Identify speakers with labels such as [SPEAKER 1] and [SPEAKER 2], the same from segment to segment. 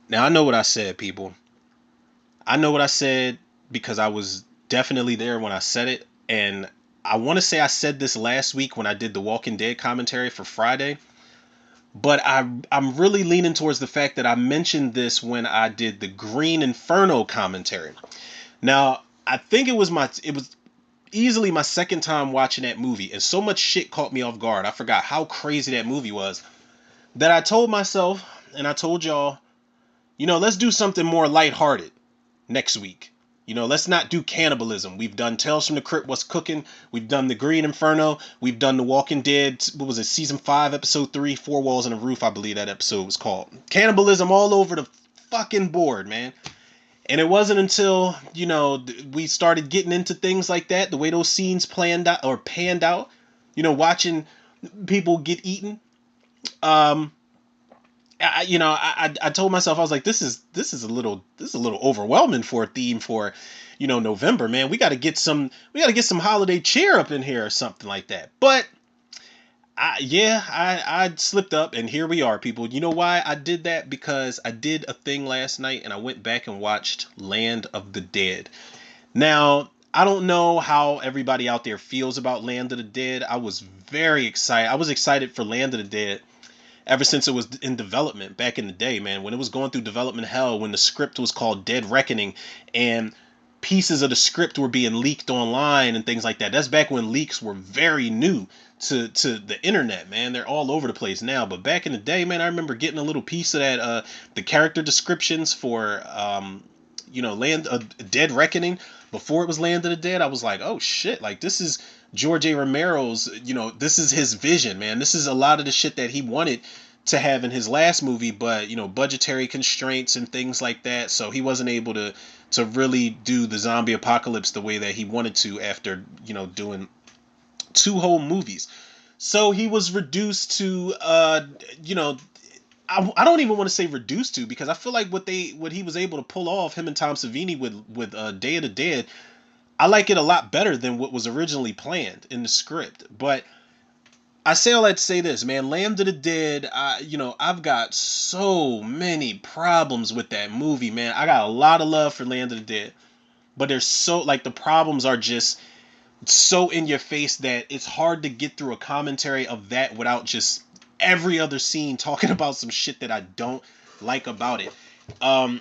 [SPEAKER 1] Now I know what I said, people. I know what I said because I was definitely there when I said it, and I want to say I said this last week when I did the Walking Dead commentary for Friday, but I'm really leaning towards the fact that I mentioned this when I did the Green Inferno commentary. Now, I think it was easily my second time watching that movie, and so much shit caught me off guard. I forgot how crazy that movie was that I told myself and I told y'all, let's do something more lighthearted next week. Let's not do cannibalism. We've done Tales from the Crypt, What's Cooking. We've done The Green Inferno. We've done The Walking Dead. What was it? Season 5, Episode 3, Four Walls and a Roof, I believe that episode was called. Cannibalism all over the fucking board, man. And it wasn't until, we started getting into things like that, the way those scenes planned out or panned out, watching people get eaten. Um, I told myself, I was like, this is a little overwhelming for a theme for, November, man. We got to get some holiday cheer up in here or something like that. But I slipped up, and here we are, people. You know why I did that? Because I did a thing last night, and I went back and watched Land of the Dead. Now, I don't know how everybody out there feels about Land of the Dead. I was very excited. I was excited for Land of the Dead ever since it was in development back in the day, man. When it was going through development hell, when the script was called Dead Reckoning, and pieces of the script were being leaked online and things like that. That's back when leaks were very new to the internet, man. They're all over the place now, but back in the day, man, I remember getting a little piece of that, the character descriptions for Land Dead Reckoning before it was Land of the Dead. I was like, oh shit, like this is George A. Romero's, this is his vision, man. This is a lot of the shit that he wanted to have in his last movie, but budgetary constraints and things like that, so he wasn't able to really do the zombie apocalypse the way that he wanted to after doing two whole movies. So he was reduced to you know I don't even want to say reduced to, because I feel like what he was able to pull off, him and Tom Savini with Day of the Dead, I like it a lot better than what was originally planned in the script. But I say all that to say this, man. Land of the Dead, I've got so many problems with that movie, man. I got a lot of love for Land of the Dead, but there's so, like, the problems are just so in your face that it's hard to get through a commentary of that without just every other scene talking about some shit that I don't like about it. Um,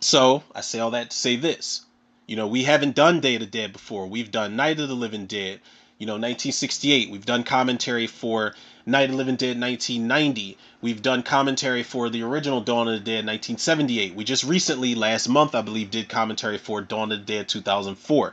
[SPEAKER 1] so I say all that to say this. We haven't done Day of the Dead before. We've done Night of the Living Dead, 1968. We've done commentary for Night of the Living Dead 1990. We've done commentary for the original Dawn of the Dead 1978. We just recently, last month, I believe, did commentary for Dawn of the Dead 2004.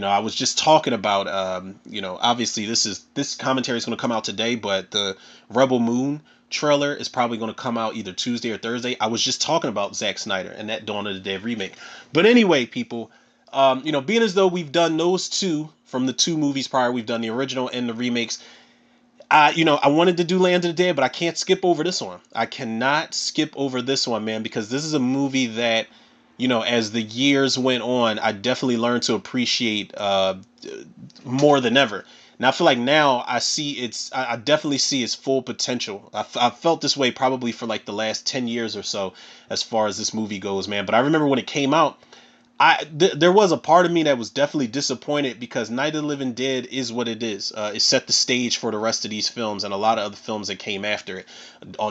[SPEAKER 1] I was just talking about, obviously this commentary is going to come out today, but the Rebel Moon trailer is probably going to come out either Tuesday or Thursday. I was just talking about Zack Snyder and that Dawn of the Dead remake. But anyway, people, being as though we've done those two from the two movies prior, we've done the original and the remakes. I wanted to do Land of the Dead, but I can't skip over this one. I cannot skip over this one, man, because this is a movie that, as the years went on, I definitely learned to appreciate more than ever. And I feel like now I definitely see its full potential. I felt this way probably for like the last 10 years or so as far as this movie goes, man. But I remember when it came out, there was a part of me that was definitely disappointed because Night of the Living Dead is what it is. It set the stage for the rest of these films and a lot of other films that came after it.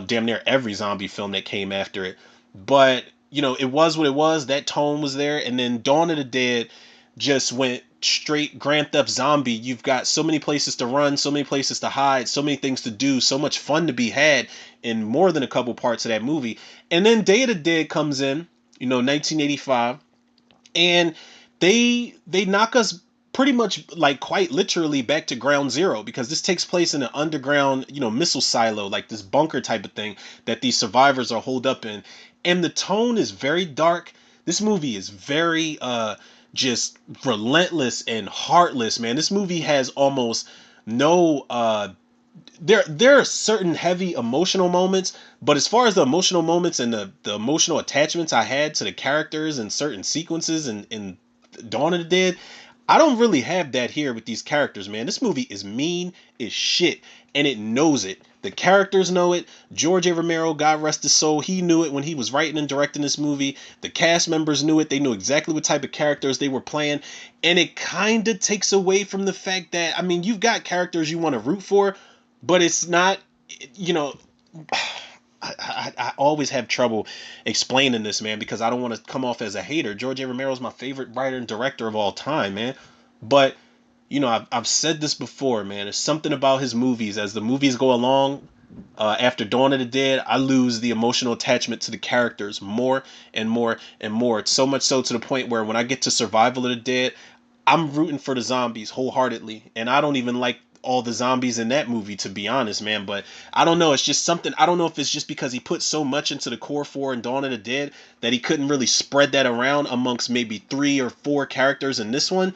[SPEAKER 1] Damn near every zombie film that came after it. But it was what it was. That tone was there, and then Dawn of the Dead just went straight Grand Theft Zombie. You've got so many places to run, so many places to hide, so many things to do, so much fun to be had in more than a couple parts of that movie. And then Day of the Dead comes in, 1985, and they knock us pretty much, like, quite literally back to ground zero, because this takes place in an underground missile silo, like this bunker type of thing that these survivors are holed up in, and the tone is very dark. This movie is very just relentless and heartless, man. This movie has almost no there are certain heavy emotional moments, but as far as the emotional moments and the emotional attachments I had to the characters and certain sequences in Dawn of the Dead, I don't really have that here with these characters, man. This movie is mean as shit, and it knows it. The characters know it. George A. Romero, God rest his soul, he knew it when he was writing and directing this movie. The cast members knew it. They knew exactly what type of characters they were playing, and it kind of takes away from the fact that, I mean, you've got characters you want to root for, but it's not, you know. I always have trouble explaining this, man, because I don't want to come off as a hater. George A. Romero is my favorite writer and director of all time, man. But, I've said this before, man. There's something about his movies. As the movies go along, after Dawn of the Dead, I lose the emotional attachment to the characters more and more and more. It's so much so to the point where when I get to Survival of the Dead, I'm rooting for the zombies wholeheartedly, and I don't even like all the zombies in that movie, to be honest, man. But I don't know. It's just something. I don't know if it's just because he put so much into the core four and Dawn of the Dead that he couldn't really spread that around amongst maybe 3 or 4 characters in this one.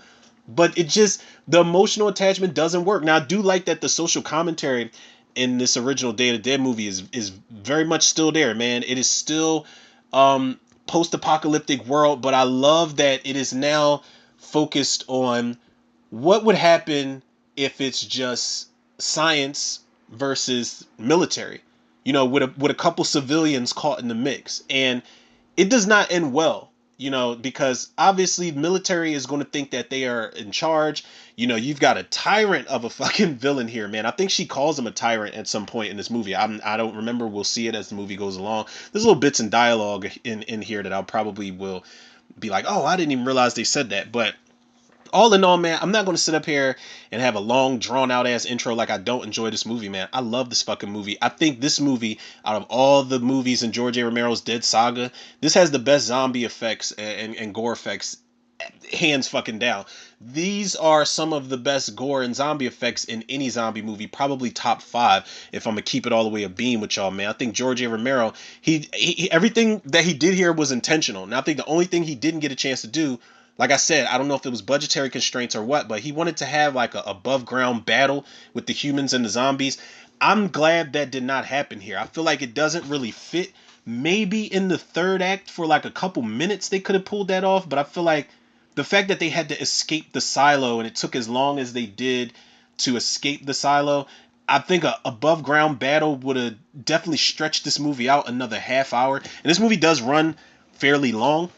[SPEAKER 1] But it just, the emotional attachment doesn't work. Now I do like that the social commentary in this original Day of the Dead movie is very much still there, man. It is still post-apocalyptic world, but I love that it is now focused on what would happen if it's just science versus military, with a couple civilians caught in the mix. And it does not end well, because obviously military is going to think that they are in charge. You've got a tyrant of a fucking villain here, man. I think she calls him a tyrant at some point in this movie. I don't remember. We'll see it as the movie goes along. There's little bits in dialogue in here that I'll probably will be like, oh, I didn't even realize they said that. But all in all, man, I'm not going to sit up here and have a long, drawn out ass intro like I don't enjoy this movie, man. I love this fucking movie. I think this movie, out of all the movies in George A. Romero's Dead Saga, this has the best zombie effects and gore effects, hands fucking down. These are some of the best gore and zombie effects in any zombie movie, probably top 5 if I'm gonna keep it all the way a beam with y'all, man. I think George A. Romero, he everything that he did here was intentional. Now I think the only thing he didn't get a chance to do, like I said, I don't know if it was budgetary constraints or what, but he wanted to have like a above ground battle with the humans and the zombies. I'm glad that did not happen here. I feel like it doesn't really fit. Maybe in the third act for like a couple minutes they could have pulled that off, but I feel like the fact that they had to escape the silo and it took as long as they did to escape the silo, I think a above ground battle would have definitely stretched this movie out another half hour. And this movie does run fairly long,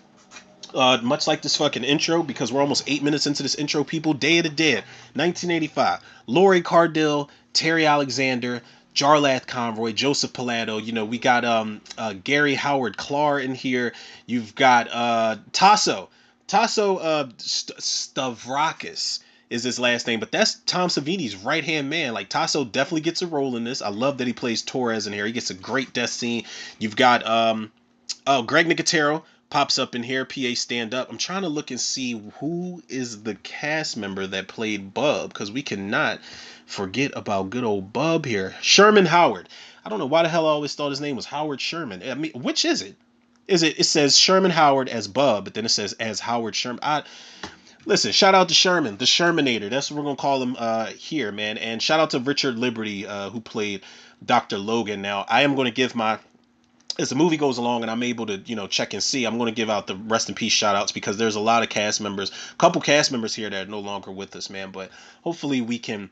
[SPEAKER 1] much like this fucking intro, because we're almost 8 minutes into this intro, people. Day of the Dead, 1985. Laurie Cardell, Terry Alexander, Jarlath Conroy, Joseph Pilato. We got Gary Howard Clark in here. You've got Tasso. Stavrakis is his last name, but that's Tom Savini's right hand man. Like, Tasso definitely gets a role in this. I love that he plays Torres in here. He gets a great death scene. You've got Greg Nicotero pops up in here, PA stand up. I'm trying to look and see who is the cast member that played Bub, because we cannot forget about good old Bub here. Sherman Howard. I don't know why the hell I always thought his name was Howard Sherman. I mean, which is it? It says Sherman Howard as Bub, but then it says as Howard Sherman. Listen, shout out to Sherman, the Shermanator. That's what we're gonna call him here, man. And shout out to Richard Liberty, who played Dr. Logan. Now, I am gonna give as the movie goes along and I'm able to, check and see, I'm going to give out the rest in peace shout outs, because there's a lot of cast members, a couple cast members here that are no longer with us, man. But hopefully we can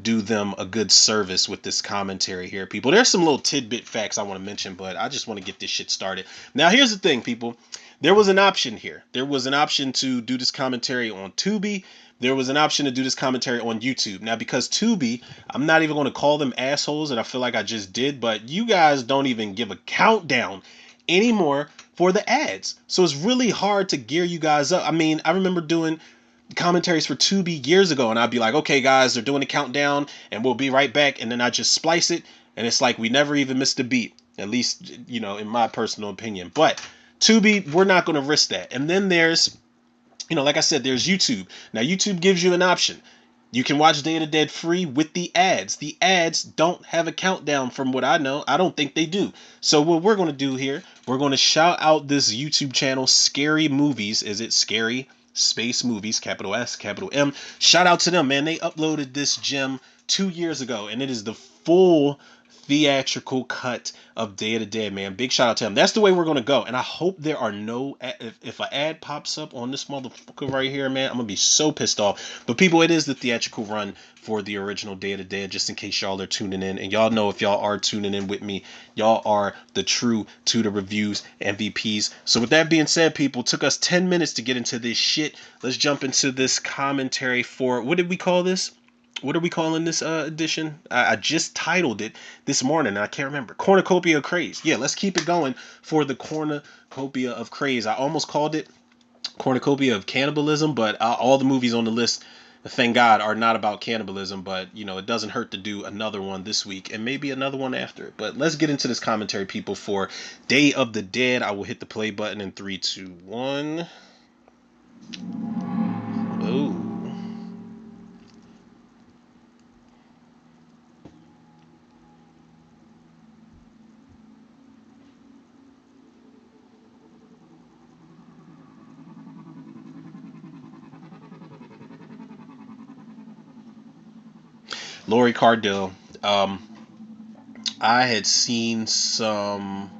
[SPEAKER 1] do them a good service with this commentary here, people. There's some little tidbit facts I want to mention, but I just want to get this shit started. Now, here's the thing, people. There was an option here. There was an option to do this commentary on Tubi. There was an option to do this commentary on YouTube. Now, because Tubi, I'm not even going to call them assholes, and I feel like I just did, but you guys don't even give a countdown anymore for the ads. So it's really hard to gear you guys up. I mean, I remember doing commentaries for Tubi years ago, and I'd be like, okay, guys, they're doing a countdown, and we'll be right back. And then I just splice it, and it's like we never even missed a beat, at least, in my personal opinion. But Tubi, we're not going to risk that. And then there's, like I said, there's YouTube. Now, YouTube gives you an option. You can watch Day of the Dead free with the ads. The ads don't have a countdown from what I know. I don't think they do. So what we're going to do here, we're going to shout out this YouTube channel, Scary Movies. Is it Scary Space Movies, capital S, capital M? Shout out to them, man. They uploaded this gem 2 years ago, and it is the full theatrical cut of Day of the Dead, man. Big shout out to him. That's the way we're gonna go. And I hope there are no if an ad pops up on this motherfucker right here, man, I'm gonna be so pissed off. But people, it is the theatrical run for the original Day of the Dead, just in case y'all are tuning in. And y'all know, if y'all are tuning in with me, y'all are the true Tutor Reviews MVPs. So with that being said, people, took us 10 minutes to get into this shit. Let's jump into this commentary for, what did we call this? What are we calling this edition? I just titled it this morning, and I can't remember. Cornucopia of Craze. Yeah, let's keep it going for the Cornucopia of Craze. I almost called it Cornucopia of Cannibalism, but all the movies on the list, thank God, are not about cannibalism. But, you know, it doesn't hurt to do another one this week and maybe another one after it. But let's get into this commentary, people, for Day of the Dead. I will hit the play button in 3, 2, 1. Oh. Lori Cardell. I had seen some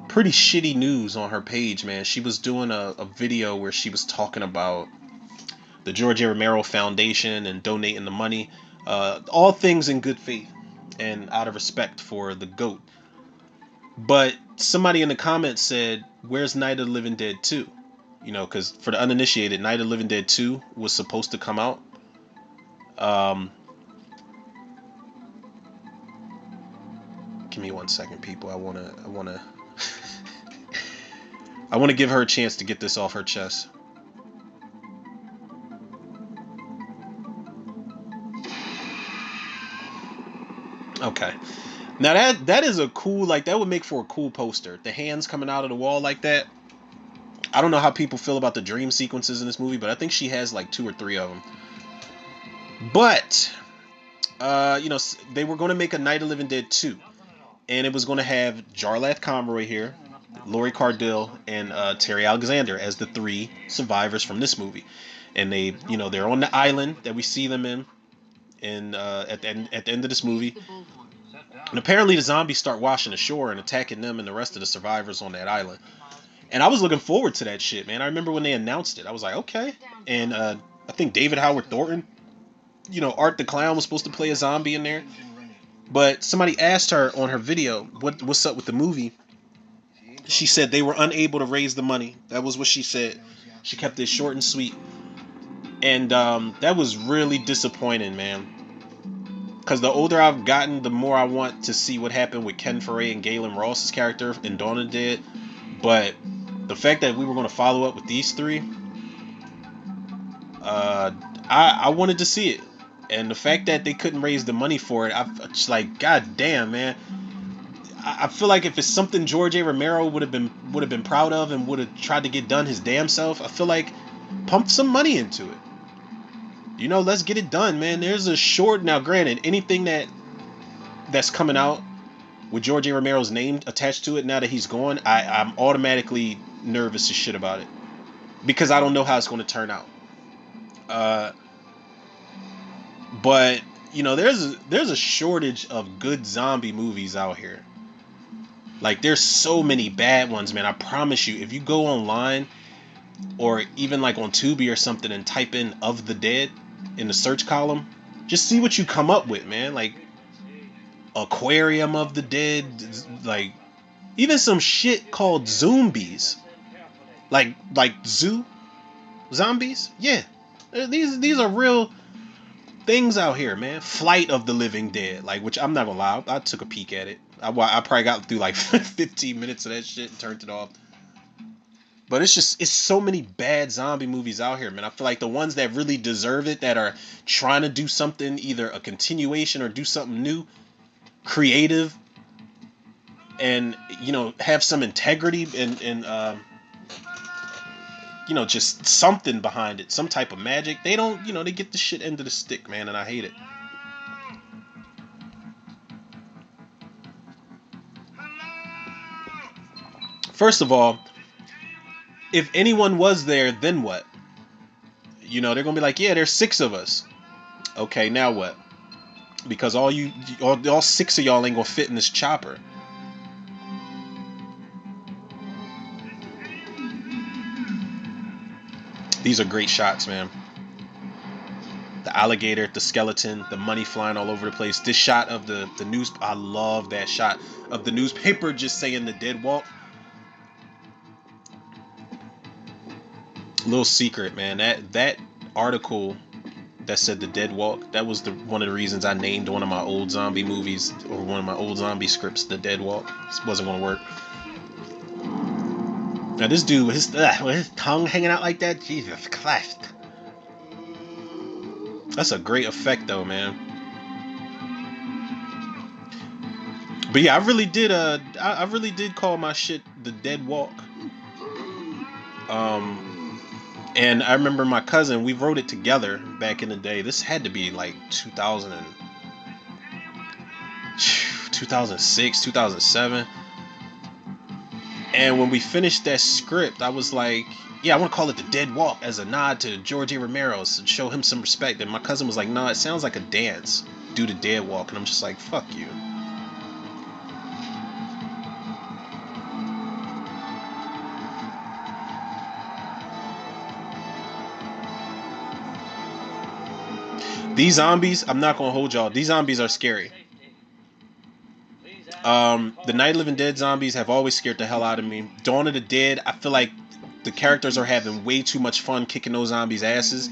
[SPEAKER 1] pretty shitty news on her page, man. She was doing a video where she was talking about the George A. Romero Foundation and donating the money. All things in good faith and out of respect for the GOAT. But somebody in the comments said, where's Night of the Living Dead 2? You know, because for the uninitiated, Night of the Living Dead 2 was supposed to come out. Give me 1 second, people. I wanna give her a chance to get this off her chest. Okay. Now that is a cool, like, that would make for a cool poster. The hands coming out of the wall like that. I don't know how people feel about the dream sequences in this movie, but I think she has like 2 or 3 of them. But you know, they were going to make a Night of the Living Dead 2, and it was going to have Jarlath Conroy here, Lori Cardell, and Terry Alexander as the 3 survivors from this movie. And they, you know, they're on the island that we see them in at the end of this movie. And apparently the zombies start washing ashore and attacking them and the rest of the survivors on that island. And I was looking forward to that shit, man. I remember when they announced it. I was like, okay. And I think David Howard Thornton, you know, Art the Clown was supposed to play a zombie in there. But somebody asked her on her video, what's up with the movie? She said they were unable to raise the money. That was what she said. She kept it short and sweet. And that was really disappointing, man. Because the older I've gotten, the more I want to see what happened with Ken Foray and Galen Ross's character in Dawn of the Dead. But the fact that we were going to follow up with these 3, I wanted to see it. And the fact that they couldn't raise the money for it, it's like, god damn, man. I feel like if it's something George A. Romero would have been proud of and would have tried to get done his damn self, I feel like pump some money into it. You know, let's get it done, man. There's a short, now granted, anything that's coming out with George A. Romero's name attached to it now that he's gone, I'm automatically nervous as shit about it. Because I don't know how it's going to turn out. But, you know, there's a shortage of good zombie movies out here. Like, there's so many bad ones, man. I promise you, if you go online or even like on Tubi or something and type in Of the Dead in the search column, just see what you come up with, man. Like Aquarium of the Dead, like even some shit called Zombies, like zoo zombies. Yeah, these are real things out here, man. Flight of the Living Dead, like, which I'm not gonna lie, I took a peek at it. I probably got through like 15 minutes of that shit and turned it off. But it's so many bad zombie movies out here, man. I feel like the ones that really deserve it, that are trying to do something, either a continuation or do something new, creative, and, you know, have some integrity and you know, just something behind it, some type of magic. They don't, you know, they get the shit end of the stick, man, and I hate it. First of all, if anyone was there, then what? You know, they're gonna be like, yeah, there's 6 of us. Okay, now what? because all six of y'all ain't gonna fit in this chopper. These are great shots, man. The alligator, the skeleton, the money flying all over the place. This shot of the news, I love that shot of the newspaper just saying the dead walk. Little secret, man. That article that said the dead walk, that was one of the reasons I named one of my old zombie movies, or one of my old zombie scripts, the dead walk. This wasn't gonna work. Now this dude with his tongue hanging out like that, Jesus Christ. That's a great effect though, man. But yeah, I really did call my shit the dead walk. And I remember my cousin, we wrote it together back in the day. This had to be like 2006, 2007. And when we finished that script, I was like, yeah, I want to call it the dead walk as a nod to George A. Romero, to show him some respect. And my cousin was like, no, it sounds like a dance. Do the dead walk. And I'm just like, fuck you. These zombies, I'm not gonna hold y'all. These zombies are scary. The Night of the Living Dead zombies have always scared the hell out of me. Dawn of the Dead, I feel like the characters are having way too much fun kicking those zombies' asses,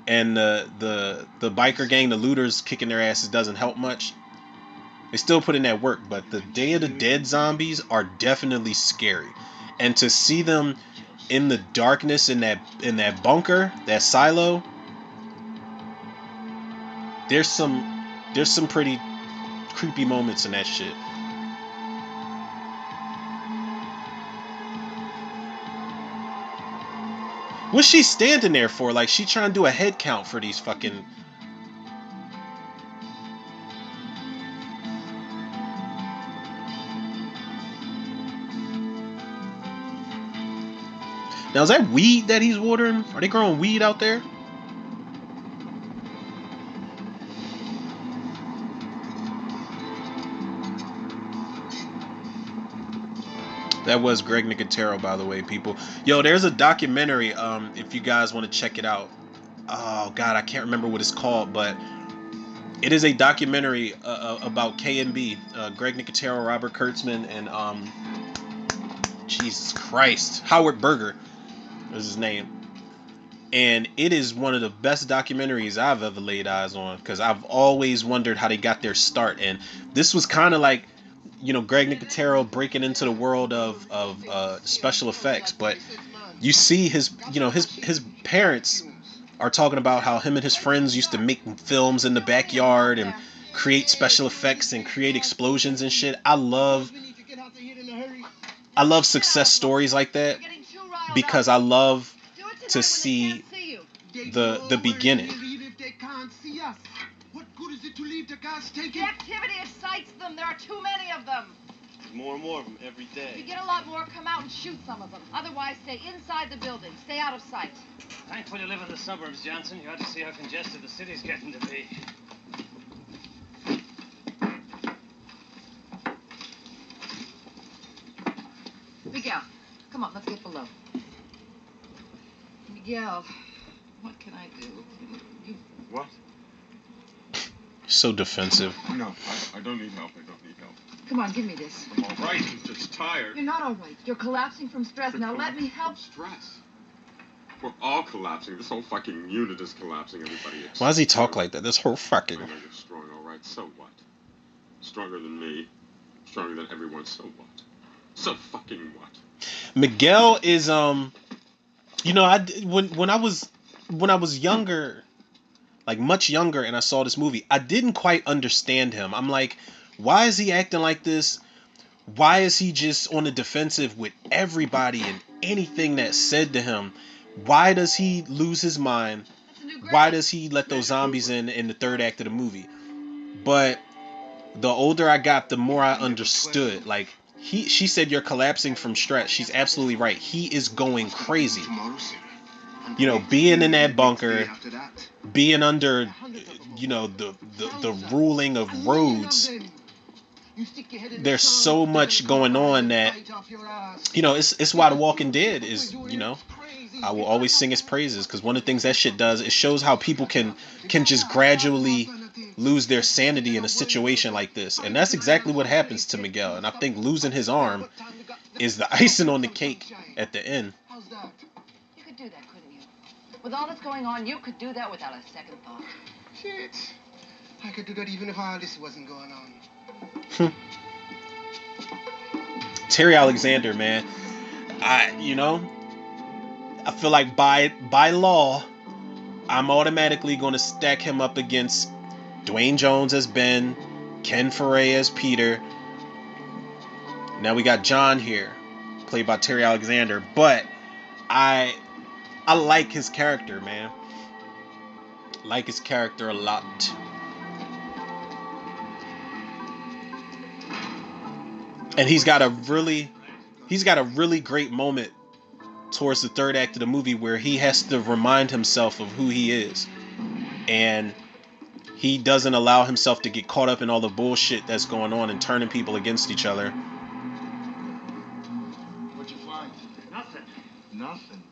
[SPEAKER 1] and the biker gang, the looters, kicking their asses doesn't help much. They still put in that work, but the Day of the Dead zombies are definitely scary, and to see them in the darkness in that bunker, that silo. There's some pretty creepy moments in that shit. What's she standing there for? Like she trying to do a head count for these fucking. Now is that weed that he's watering? Are they growing weed out there? That was Greg Nicotero, by the way, people. Yo, there's a documentary. If you guys want to check it out. Oh God, I can't remember what it's called, but it is a documentary about KNB. Greg Nicotero, Robert Kurtzman, and Jesus Christ, Howard Berger is his name. And it is one of the best documentaries I've ever laid eyes on, because I've always wondered how they got their start. And this was kind of like, Greg Nicotero breaking into the world of special effects. But you see his parents are talking about how him and his friends used to make films in the backyard and create special effects and create explosions and shit. I love success stories like that, because I love to see the beginning.
[SPEAKER 2] What good is it to leave the gas taken? The activity excites them. There are too many of them.
[SPEAKER 3] There's more and more of them every day.
[SPEAKER 2] If you get a lot more, come out and shoot some of them. Otherwise, stay inside the building. Stay out of sight.
[SPEAKER 3] Thankful you live in the suburbs, Johnson. You ought to see how congested the city's getting to be.
[SPEAKER 2] Miguel, come on, let's get below. Miguel, what can I do?
[SPEAKER 3] What?
[SPEAKER 1] So defensive.
[SPEAKER 4] No, I don't need help. I don't need help.
[SPEAKER 2] Come on, give me this.
[SPEAKER 4] I'm all right. I'm just tired.
[SPEAKER 2] You're not all right. You're collapsing from stress. Now let me help.
[SPEAKER 4] Stress? We're all collapsing. This whole fucking unit is collapsing. Everybody.
[SPEAKER 1] Why does he talk like that? This whole fucking.
[SPEAKER 4] I know you're strong, all right. So what? Stronger than me. Stronger than everyone. So what? So fucking what?
[SPEAKER 1] Miguel is when I was younger, like much younger, and I saw this movie, I didn't quite understand him. I'm like, why is he acting like this? Why is he just on the defensive with everybody and anything that's said to him? Why does he lose his mind? Why does he let those zombies in the third act of the movie? But the older I got, the more I understood. Like, she said you're collapsing from stress. She's absolutely right. He is going crazy. You know, being in that bunker, being under, you know, the ruling of Rhodes. There's so much going on that, you know, it's why The Walking Dead is, you know, I will always sing its praises, because one of the things that shit does, it shows how people can just gradually lose their sanity in a situation like this. And that's exactly what happens to Miguel. And I think losing his arm is the icing on the cake at the end.
[SPEAKER 2] You could do that, couldn't you? With all that's going on, you could do that without a second thought.
[SPEAKER 5] Shit. I could do that even if all this wasn't going on.
[SPEAKER 1] Terry Alexander, man. You know, I feel like by law, I'm automatically going to stack him up against Dwayne Jones as Ben, Ken Foray as Peter. Now we got John here, played by Terry Alexander, but I like his character, man. Like his character a lot. And he's got a really great moment towards the third act of the movie where he has to remind himself of who he is. And he doesn't allow himself to get caught up in all the bullshit that's going on and turning people against each other.
[SPEAKER 5] What'd you find?
[SPEAKER 3] Nothing.
[SPEAKER 5] Nothing?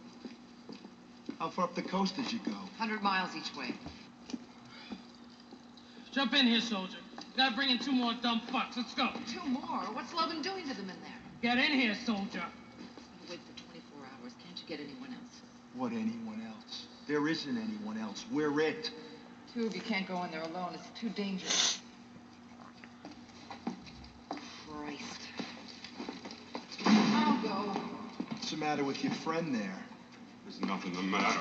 [SPEAKER 5] How far up the coast did you go?
[SPEAKER 2] 100 miles each way.
[SPEAKER 6] Jump in here, soldier. Gotta bring in 2 more dumb fucks. Let's go.
[SPEAKER 2] 2 more? What's Logan doing to them in there?
[SPEAKER 6] Get in here, soldier.
[SPEAKER 2] Wait for 24 hours. Can't you get anyone else?
[SPEAKER 5] What anyone else? There isn't anyone else. We're it.
[SPEAKER 2] 2 of you can't go in there alone. It's too dangerous. Christ. I'll go.
[SPEAKER 5] What's the matter with your friend there?
[SPEAKER 4] There's nothing the matter.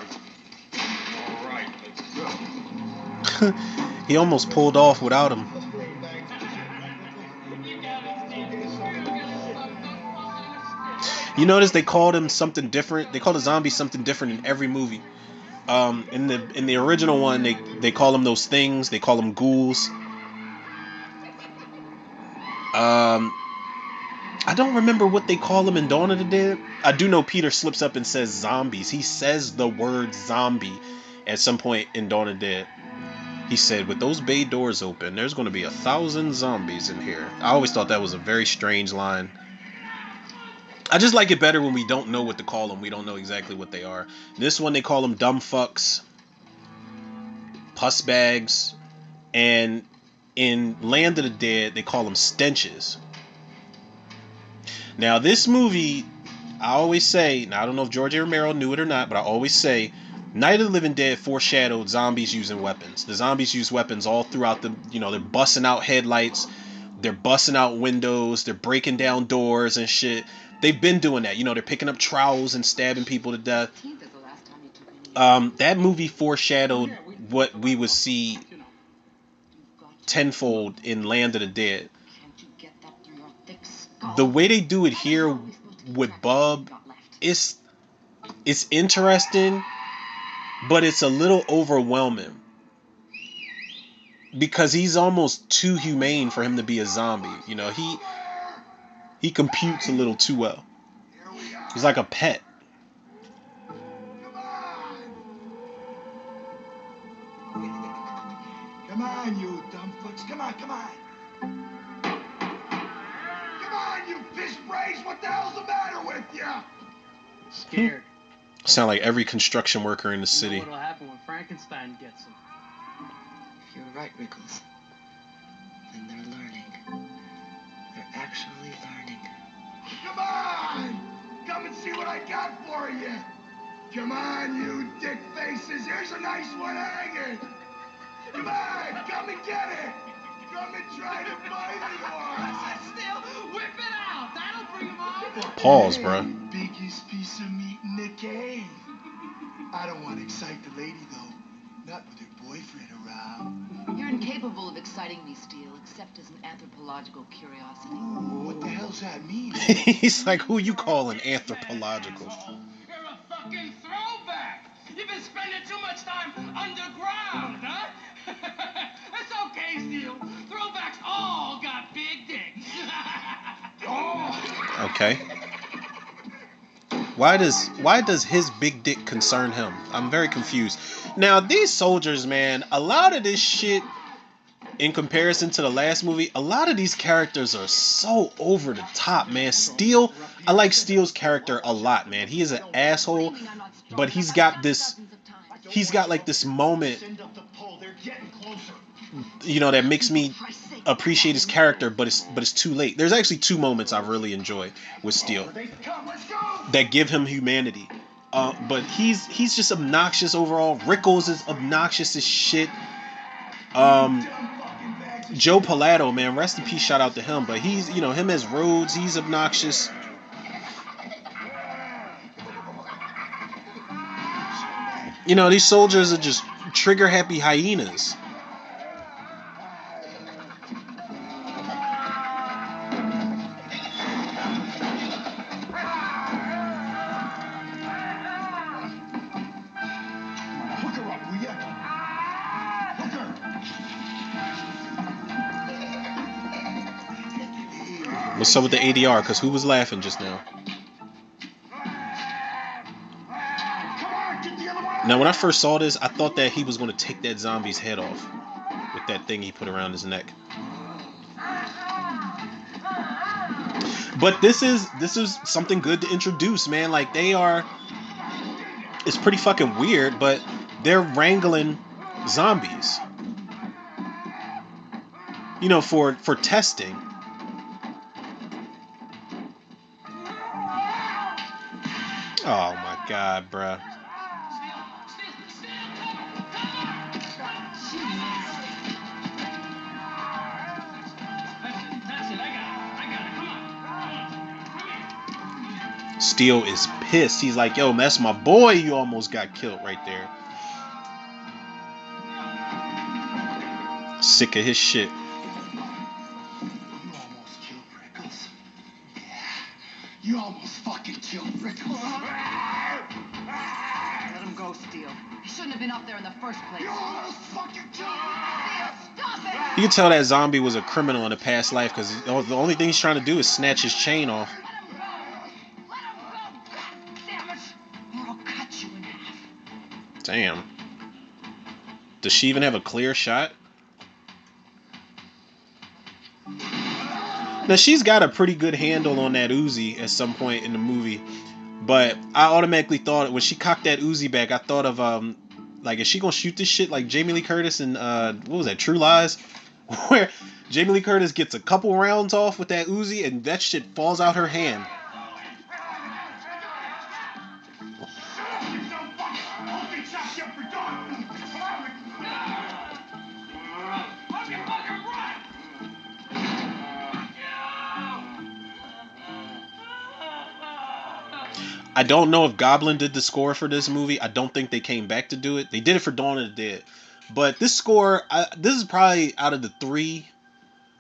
[SPEAKER 4] All right, let's go.
[SPEAKER 1] He almost pulled off without him. You notice they called him something different. They called the zombie something different in every movie. In the original one, they call them those things. They call them ghouls. I don't remember what they call them in Dawn of the Dead. I do know Peter slips up and says zombies. He says the word zombie at some point in Dawn of the Dead. He said, with those bay doors open, there's going to be 1,000 zombies in here. I always thought that was a very strange line. I just like it better when we don't know what to call them. We don't know exactly what they are. This one, they call them dumb fucks, pus bags, and in Land of the Dead, they call them stenches. Now, this movie, I always say, now I don't know if George A. Romero knew it or not, but I always say, Night of the Living Dead foreshadowed zombies using weapons. The zombies use weapons all throughout the, you know, they're busting out headlights, they're busting out windows, they're breaking down doors and shit. They've been doing that. You know, they're picking up trowels and stabbing people to death. That movie foreshadowed what we would see tenfold in Land of the Dead. The way they do it here with Bub, it's interesting, but it's a little overwhelming because he's almost too humane for him to be a zombie. You know, he computes a little too well. He's like a pet.
[SPEAKER 5] Come on, you dumb fucks. Come on, come on. Come on, you fish brains. What the hell's the matter with you?
[SPEAKER 6] Scared.
[SPEAKER 1] Sound like every construction worker in the city.
[SPEAKER 6] You know what'll happen when Frankenstein gets him.
[SPEAKER 2] If you're right, Rickles, then they're learning. They're actually learning.
[SPEAKER 5] Come on! Come and see what I got for you. Come on, you dick faces. Here's a nice one hanging. Come on, come and get it. Come and try to bite it one.
[SPEAKER 6] Still, whip it out. That'll bring him on.
[SPEAKER 1] Pause, bro.
[SPEAKER 5] Biggest piece of meat in the cave. I don't want to excite the lady, though. Not with her boyfriend around.
[SPEAKER 2] You're incapable of exciting me, Steele, except as an anthropological curiosity.
[SPEAKER 5] Ooh, what the hell's that mean?
[SPEAKER 1] He's like, who you calling anthropological?
[SPEAKER 6] You're a fucking throwback. You've been spending too much time underground, huh? It's okay, Steele. Throwbacks all got big dicks.
[SPEAKER 1] Okay. Why does his big dick concern him? I'm very confused. Now these soldiers, man, a lot of this shit in comparison to the last movie, a lot of these characters are so over the top, man. Steel, I like Steel's character a lot, man. He is an asshole, but he's got like this moment, you know, that makes me appreciate his character, but it's too late. There's actually two moments I really enjoy with Steel that give him humanity. But he's just obnoxious overall. Rickles is obnoxious as shit. Joe Pilato, man, rest in peace, shout out to him. But he's, you know, him as Rhodes, he's obnoxious. You know, these soldiers are just trigger happy hyenas. What's up with the ADR? Because who was laughing just now? Now, when I first saw this, I thought that he was going to take that zombie's head off with that thing he put around his neck. But this is something good to introduce, man. Like, they are... It's pretty fucking weird, but they're wrangling zombies. You know, for testing. Oh my god, bruh. Steel is pissed. He's like, yo, that's my boy. You almost got killed right there. Sick of his shit.
[SPEAKER 5] You almost killed Rickles. Yeah. You almost fucking killed Rickles.
[SPEAKER 2] Let him go, Steel. He shouldn't have been up there in the first place.
[SPEAKER 5] You almost fucking killed Rickles.
[SPEAKER 2] Stop it!
[SPEAKER 1] You can tell that zombie was a criminal in a past life because the only thing he's trying to do is snatch his chain off.
[SPEAKER 2] Let him go! Damn it! Or I'll cut you in half.
[SPEAKER 1] Damn. Does she even have a clear shot? Now, she's got a pretty good handle on that Uzi at some point in the movie. But I automatically thought, when she cocked that Uzi back, I thought of, like, is she gonna shoot this shit like Jamie Lee Curtis in, what was that, True Lies? Where Jamie Lee Curtis gets a couple rounds off with that Uzi and that shit falls out her hand. I don't know if Goblin did the score for this movie. I don't think they came back to do it. They did it for Dawn of the Dead. But this score, this is probably out of the three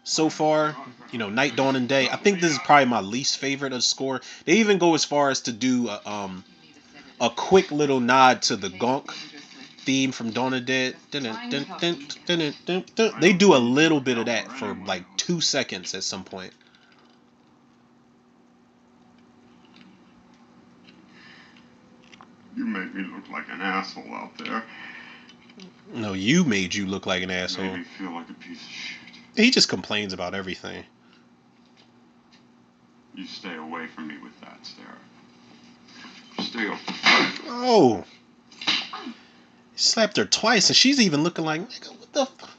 [SPEAKER 1] so far, you know, Night, Dawn, and Day. I think this is probably my least favorite of the score. They even go as far as to do a quick little nod to the Gonk theme from Dawn of the Dead. They do a little bit of that for like 2 seconds at some point.
[SPEAKER 4] You made me look like an asshole out there.
[SPEAKER 1] No, you made you look like an asshole.
[SPEAKER 4] Made me feel like a piece of shit.
[SPEAKER 1] He just complains about everything.
[SPEAKER 4] You stay away from me with that, Sarah. Stay away.
[SPEAKER 1] Oh. He slapped her twice, and she's even looking like, nigga, what the fuck?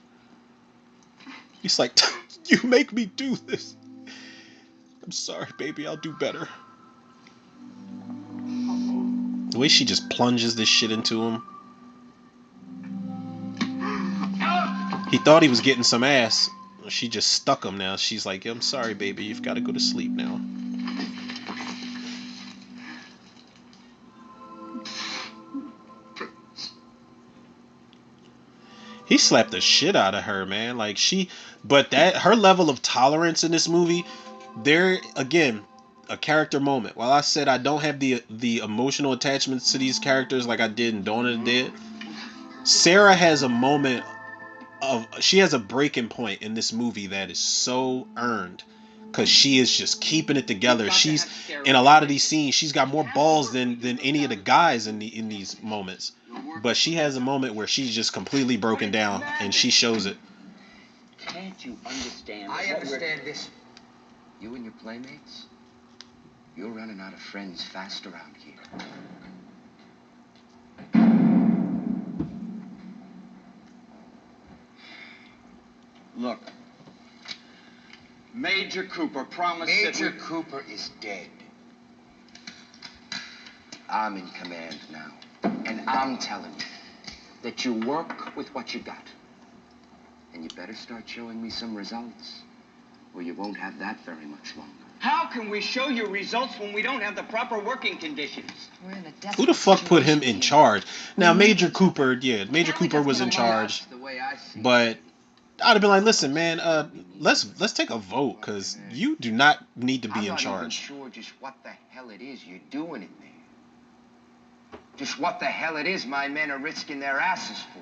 [SPEAKER 1] He's like, you make me do this. I'm sorry, baby, I'll do better. The way she just plunges this shit into him. He thought he was getting some ass. She just stuck him now. She's like, I'm sorry, baby. You've got to go to sleep now. He slapped the shit out of her, man. Like, but her level of tolerance in this movie, there, again, a character moment. While I said I don't have the emotional attachments to these characters like I did in Dawn of the Dead, Sarah has a moment she has a breaking point in this movie that is so earned. because she is just keeping it together. She's in a lot of these scenes. She's got more balls than any of the guys in these moments. But she has a moment where she's just completely broken down, and she shows it.
[SPEAKER 7] Can't you understand?
[SPEAKER 6] I understand this.
[SPEAKER 7] You and your playmates, you're running out of friends fast around here. Look, Major Cooper promised
[SPEAKER 6] Major Cooper is dead.
[SPEAKER 7] I'm in command now, and I'm telling you that you work with what you got. And you better start showing me some results, or you won't have that very much longer.
[SPEAKER 6] How can we show you results when we don't have the proper working conditions?
[SPEAKER 2] We're in a desperate
[SPEAKER 1] Who the fuck put him
[SPEAKER 2] situation
[SPEAKER 1] in
[SPEAKER 2] here.
[SPEAKER 1] charge? Now,
[SPEAKER 2] We need
[SPEAKER 1] Major
[SPEAKER 2] each other.
[SPEAKER 1] Cooper, yeah, Major
[SPEAKER 2] Can't we
[SPEAKER 1] Cooper
[SPEAKER 2] just
[SPEAKER 1] was
[SPEAKER 2] get
[SPEAKER 1] in
[SPEAKER 2] along?
[SPEAKER 1] charge,
[SPEAKER 7] That's the way I see it.
[SPEAKER 1] but I'd have been like, listen, man, let's take a vote, because you do not need to be
[SPEAKER 7] I'm
[SPEAKER 1] in
[SPEAKER 7] not even
[SPEAKER 1] charge.
[SPEAKER 7] sure just what the hell it is you're doing in there. Just what the hell it is my men are risking their asses for.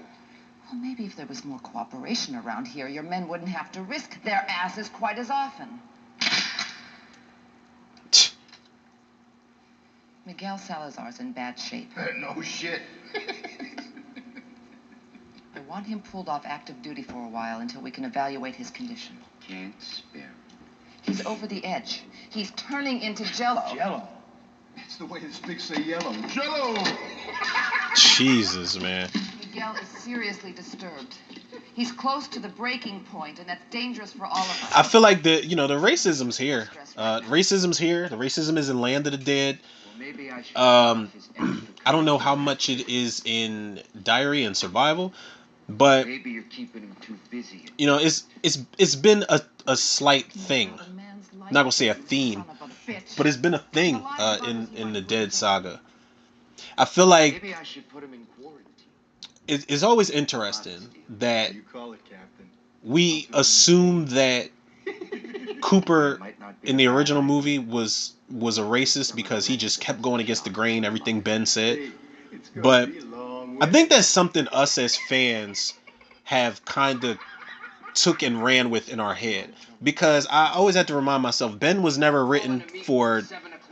[SPEAKER 2] Well, maybe if there was more cooperation around here, your men wouldn't have to risk their asses quite as often. Miguel Salazar's in bad shape.
[SPEAKER 6] No shit.
[SPEAKER 2] I want him pulled off active duty for a while until we can evaluate his condition.
[SPEAKER 7] Can't spare him.
[SPEAKER 2] He's over the edge. He's turning into jello.
[SPEAKER 6] Jello. That's the way the Spics say yellow. Jello!
[SPEAKER 1] Jesus, man.
[SPEAKER 2] Miguel is seriously disturbed. He's close to the breaking point, and that's dangerous for all of us.
[SPEAKER 1] I feel like the racism's here. Racism's here. The racism is in Land of the Dead.
[SPEAKER 7] Well, maybe I should
[SPEAKER 1] I don't know how much it is in Diary and Survival, but
[SPEAKER 7] Maybe you're keeping him too busy.
[SPEAKER 1] it's been a slight thing. I'm not gonna say a theme, but it's been a thing in the Dead saga. I feel like
[SPEAKER 7] Maybe I should put him in quarantine.
[SPEAKER 1] it's always interesting that
[SPEAKER 5] You call it, Captain.
[SPEAKER 1] we assume that Cooper in the original movie was a racist because he just kept going against the grain, everything Ben said.
[SPEAKER 5] It's gonna
[SPEAKER 1] But
[SPEAKER 5] be a long
[SPEAKER 1] I
[SPEAKER 5] way.
[SPEAKER 1] think that's something us as fans have kind of took and ran with in our head, because I always had to remind myself Ben was never written for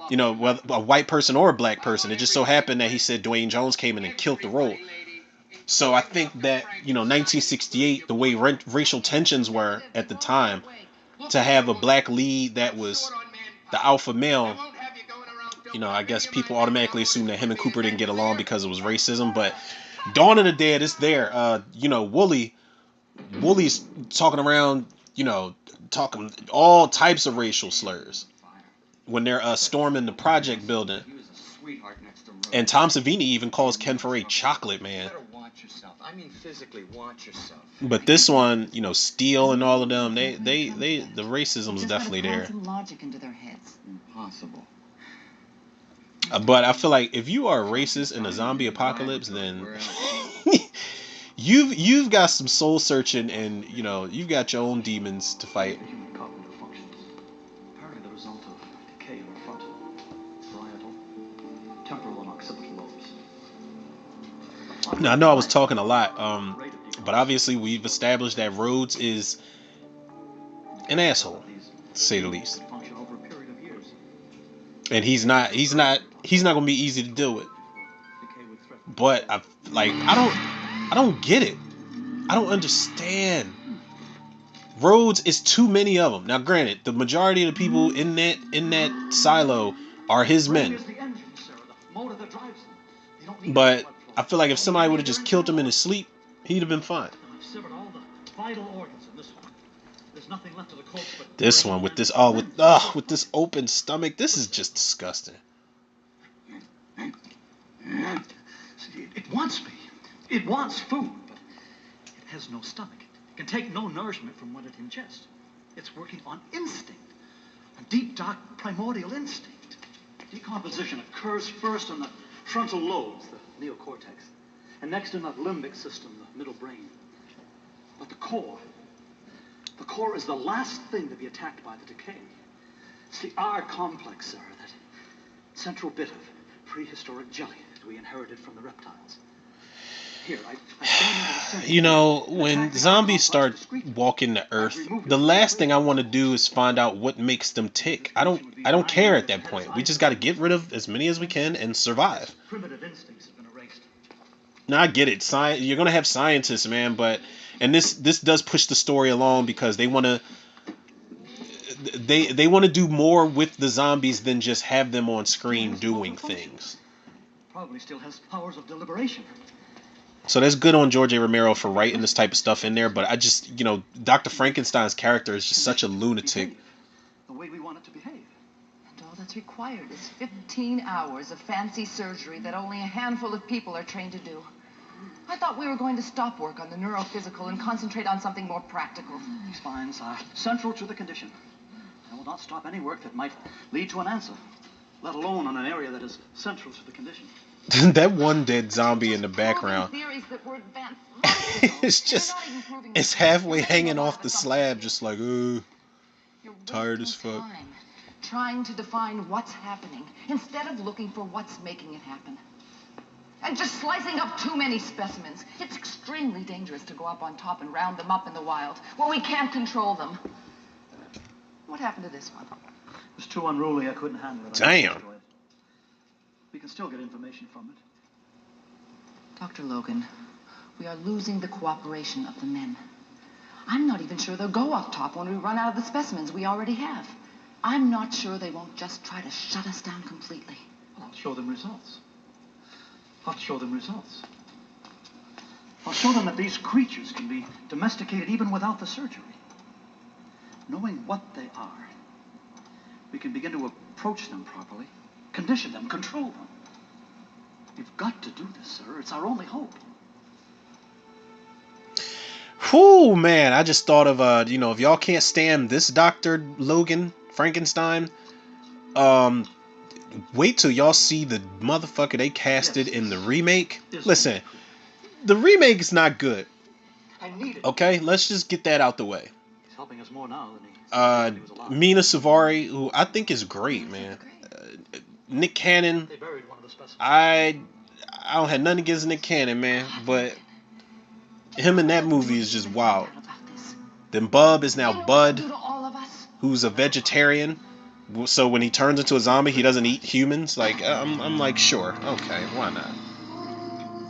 [SPEAKER 1] whether a white person or a black person. It just so happened that he said Dwayne Jones came in and killed the role. So I think that 1968, the way racial tensions were at the time, to have a black lead that was the alpha male, I guess people automatically assume that him and Cooper didn't get along because it was racism. But Dawn of the Dead is there. Wooly's talking around, talking all types of racial slurs when they're storming the project building.
[SPEAKER 6] He was a sweetheart next to Rose.
[SPEAKER 1] And Tom Savini even calls Ken Foray chocolate, man.
[SPEAKER 6] You better watch yourself. I mean physically watch yourself.
[SPEAKER 1] But this one, Steele and all of them, the racism's definitely there.
[SPEAKER 2] Some logic into their heads.
[SPEAKER 7] Impossible.
[SPEAKER 1] But I feel like if you are racist in a zombie apocalypse, then you've got some soul searching, and you've got your own demons to fight.
[SPEAKER 8] Human cognitive functions, apparently the result of decay in the front, parietal, temporal, and occipital lobes.
[SPEAKER 1] Now I know I was talking a lot, but obviously we've established that Rhodes is an asshole, to say the least,
[SPEAKER 8] Function over a period of years.
[SPEAKER 1] and he's not gonna be easy to deal with.
[SPEAKER 8] Decay would threaten.
[SPEAKER 1] But I don't get it. I don't understand. Rhodes is too many of them. Now, granted, the majority of the people in that silo are his
[SPEAKER 8] Brain
[SPEAKER 1] men.
[SPEAKER 8] is the engine, sir, the motor that drives them. You don't need
[SPEAKER 1] But
[SPEAKER 8] blood flow.
[SPEAKER 1] I feel like if somebody would have just killed him in his sleep, he'd have been fine.
[SPEAKER 8] I've severed all the vital organs in this one. There's nothing left of the corpse but
[SPEAKER 1] This one with this with this open stomach, this is just disgusting.
[SPEAKER 8] See, it wants me. It wants food, but it has no stomach. It can take no nourishment from what it ingests. It's working on instinct, a deep, dark, primordial instinct. Decomposition occurs first in the frontal lobes, the neocortex, and next in the limbic system, the middle brain. But the core is the last thing to be attacked by the decay. It's the R complex, sir, that central bit of prehistoric jelly that we inherited from the reptiles. Here, I stand into the center.
[SPEAKER 1] You know,
[SPEAKER 8] and
[SPEAKER 1] when
[SPEAKER 8] attack the
[SPEAKER 1] zombies
[SPEAKER 8] outlaws
[SPEAKER 1] start
[SPEAKER 8] discreetly.
[SPEAKER 1] walking the
[SPEAKER 8] I've
[SPEAKER 1] earth,
[SPEAKER 8] removed
[SPEAKER 1] the
[SPEAKER 8] it
[SPEAKER 1] last thing I
[SPEAKER 8] completely.
[SPEAKER 1] want to do is find out what makes them tick. I don't care at that point. We just got to get rid of as many as we can and survive.
[SPEAKER 8] Primitive instincts have been erased.
[SPEAKER 1] Now I get it. Science, you're gonna have scientists, man, but and this does push the story along because they want to do more with the zombies than just have them on screen doing things.
[SPEAKER 8] Probably still has powers of deliberation.
[SPEAKER 1] So that's good on George A. Romero for writing this type of stuff in there, but I just, Dr. Frankenstein's character is just such a lunatic.
[SPEAKER 8] The way we want it to behave.
[SPEAKER 2] And all that's required is 15 hours of fancy surgery that only a handful of people are trained to do. I thought we were going to stop work on the neurophysical and concentrate on something more practical.
[SPEAKER 8] These finds are central to the condition. I will not stop any work that might lead to an answer, let alone on an area that is central to the condition.
[SPEAKER 1] That one dead zombie in the background. It's halfway hanging off the slab, just like, tired as fuck.
[SPEAKER 2] Trying to define what's happening instead of looking for what's making it happen. And just slicing up too many specimens. It's extremely dangerous to go up on top and round them up in the wild, where we can't control them. What happened to this one?
[SPEAKER 8] It was too unruly, I couldn't handle it.
[SPEAKER 1] Damn.
[SPEAKER 8] We can still get information from it.
[SPEAKER 2] Dr. Logan, we are losing the cooperation of the men. I'm not even sure they'll go up top when we run out of the specimens we already have. I'm not sure they won't just try to shut us down completely.
[SPEAKER 8] Well, I'll show them results. I'll show them results. I'll show them that these creatures can be domesticated even without the surgery. Knowing what they are, we can begin to approach them properly, condition them, control them. We've got to do this, sir. It's our only hope.
[SPEAKER 1] Whew, man, I just thought of, if y'all can't stand this Dr. Logan Frankenstein, wait till y'all see the motherfucker they casted in the remake. Listen, the remake is not good. Okay, let's just get that out the way.
[SPEAKER 8] He's helping us more now than he was alive.
[SPEAKER 1] Mina Savari, who I think is great, man. Nick Cannon.
[SPEAKER 8] They buried one of the specimens.
[SPEAKER 1] I don't have nothing against Nick Cannon, man, but him in that movie is just wild. Then Bub is now Bud, who's a vegetarian. So when he turns into a zombie, he doesn't eat humans. Like I'm like, sure, okay, why not?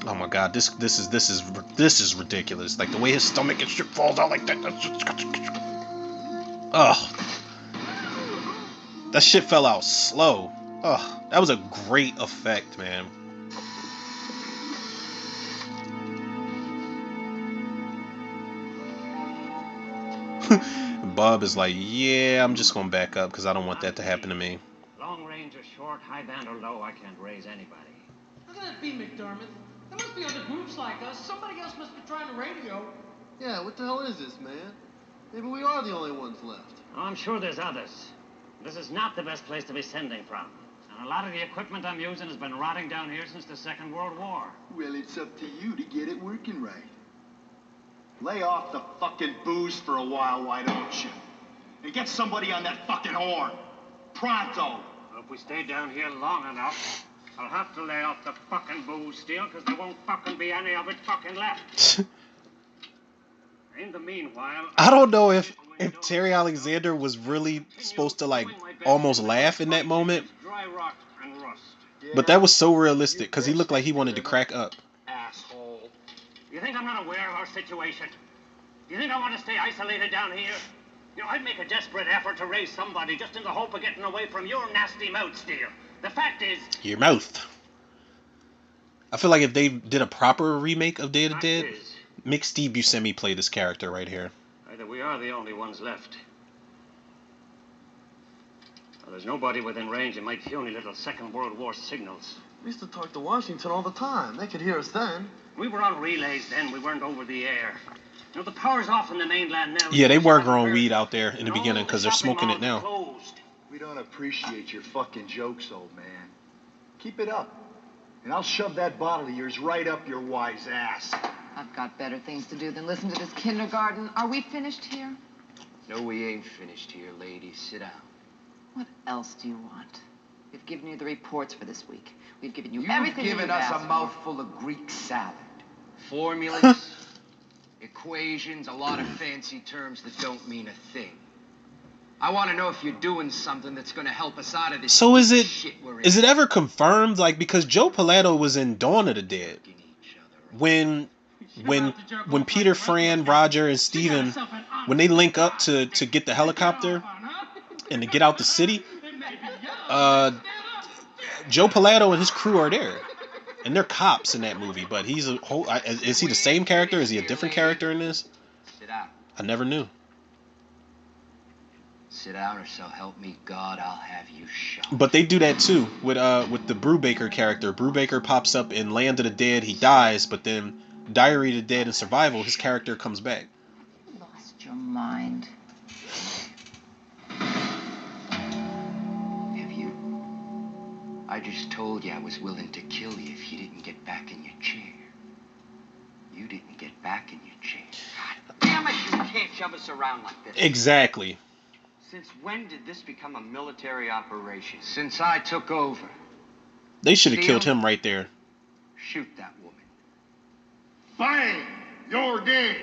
[SPEAKER 1] Oh my god, this is ridiculous. Like the way his stomach and shit falls out like that. Ugh. That shit fell out slow. Ugh. That was a great effect, man. Bob is like, yeah, I'm just gonna back up because I don't want that to happen to me.
[SPEAKER 3] Long range or short, high band or low, I can't raise anybody.
[SPEAKER 6] How can that be, McDermott? There must be other groups like us. Somebody else must be trying to radio.
[SPEAKER 9] Yeah, what the hell is this, man? Maybe we are the only ones left.
[SPEAKER 3] Oh, I'm sure there's others. This is not the best place to be sending from. And a lot of the equipment I'm using has been rotting down here since the Second World War.
[SPEAKER 5] Well, it's up to you to get it working right. Lay off the fucking booze for a while, why don't you? And get somebody on that fucking horn. Pronto.
[SPEAKER 3] If we stay down here long enough, I'll have to lay off the fucking booze still, because there won't fucking be any of it fucking left. In the meanwhile,
[SPEAKER 1] I don't know if Terry Alexander was really supposed to like almost laugh in that moment,
[SPEAKER 3] dry rot and rust.
[SPEAKER 1] but that was so realistic because he looked like he wanted to crack up.
[SPEAKER 3] Asshole. You think I'm not aware of our situation? You think I want to stay isolated down here? You know, I'd make a desperate effort to raise somebody just in the hope of getting away from your nasty mouth, Steele. The fact is...
[SPEAKER 1] Your mouth. I feel like if they did a proper remake of Day of the Dead, make Steve Buscemi play this character right here.
[SPEAKER 3] Either we are the only ones left. Well, there's nobody within range of my puny little Second World War signals.
[SPEAKER 9] We used to talk to Washington all the time. They could hear us then.
[SPEAKER 3] We were on relays then. We weren't over the air. You know, the power's off in the mainland now.
[SPEAKER 1] Yeah, they were growing weed out there in the beginning because they're smoking it now.
[SPEAKER 3] Closed.
[SPEAKER 5] We don't appreciate your fucking jokes, old man. Keep it up. And I'll shove that bottle of yours right up your wise ass.
[SPEAKER 2] I've got better things to do than listen to this kindergarten. Are we finished here?
[SPEAKER 7] No, we ain't finished here, lady. Sit down.
[SPEAKER 2] What else do you want? We've given you the reports for this week. We've given you
[SPEAKER 7] You've
[SPEAKER 2] everything
[SPEAKER 7] given
[SPEAKER 2] you've
[SPEAKER 7] us
[SPEAKER 2] asked
[SPEAKER 7] a mouthful of Greek salad. Formulas, equations, a lot of fancy terms that don't mean a thing. I want to know if you're doing something that's going to help us out of this
[SPEAKER 1] So
[SPEAKER 7] shit we're in.
[SPEAKER 1] is it ever confirmed? Like, because Joe Pilato was in Dawn of the Dead when when Peter, Fran, Roger, and Steven, when they link up to get the helicopter and to get out the city, Joe Pilato and his crew are there. And they're cops in that movie, but he's a whole. Is he the same character? Is he a different character in this?
[SPEAKER 7] Sit down.
[SPEAKER 1] I never knew.
[SPEAKER 7] Sit down, or so help me God, I'll have you shot.
[SPEAKER 1] But they do that too with the Brubaker character. Brubaker pops up in Land of the Dead. He dies, but then Diary of the Dead and Survival, his character comes back.
[SPEAKER 2] Lost your mind.
[SPEAKER 7] Have you? I just told you I was willing to kill you if you didn't get back in your chair. You didn't get back in your chair. God damn it, you can't shove us around like this.
[SPEAKER 1] Exactly.
[SPEAKER 7] Since when did this become a military operation? Since I took over.
[SPEAKER 1] They should have killed him right there.
[SPEAKER 7] Shoot that woman.
[SPEAKER 5] Bang! You're game.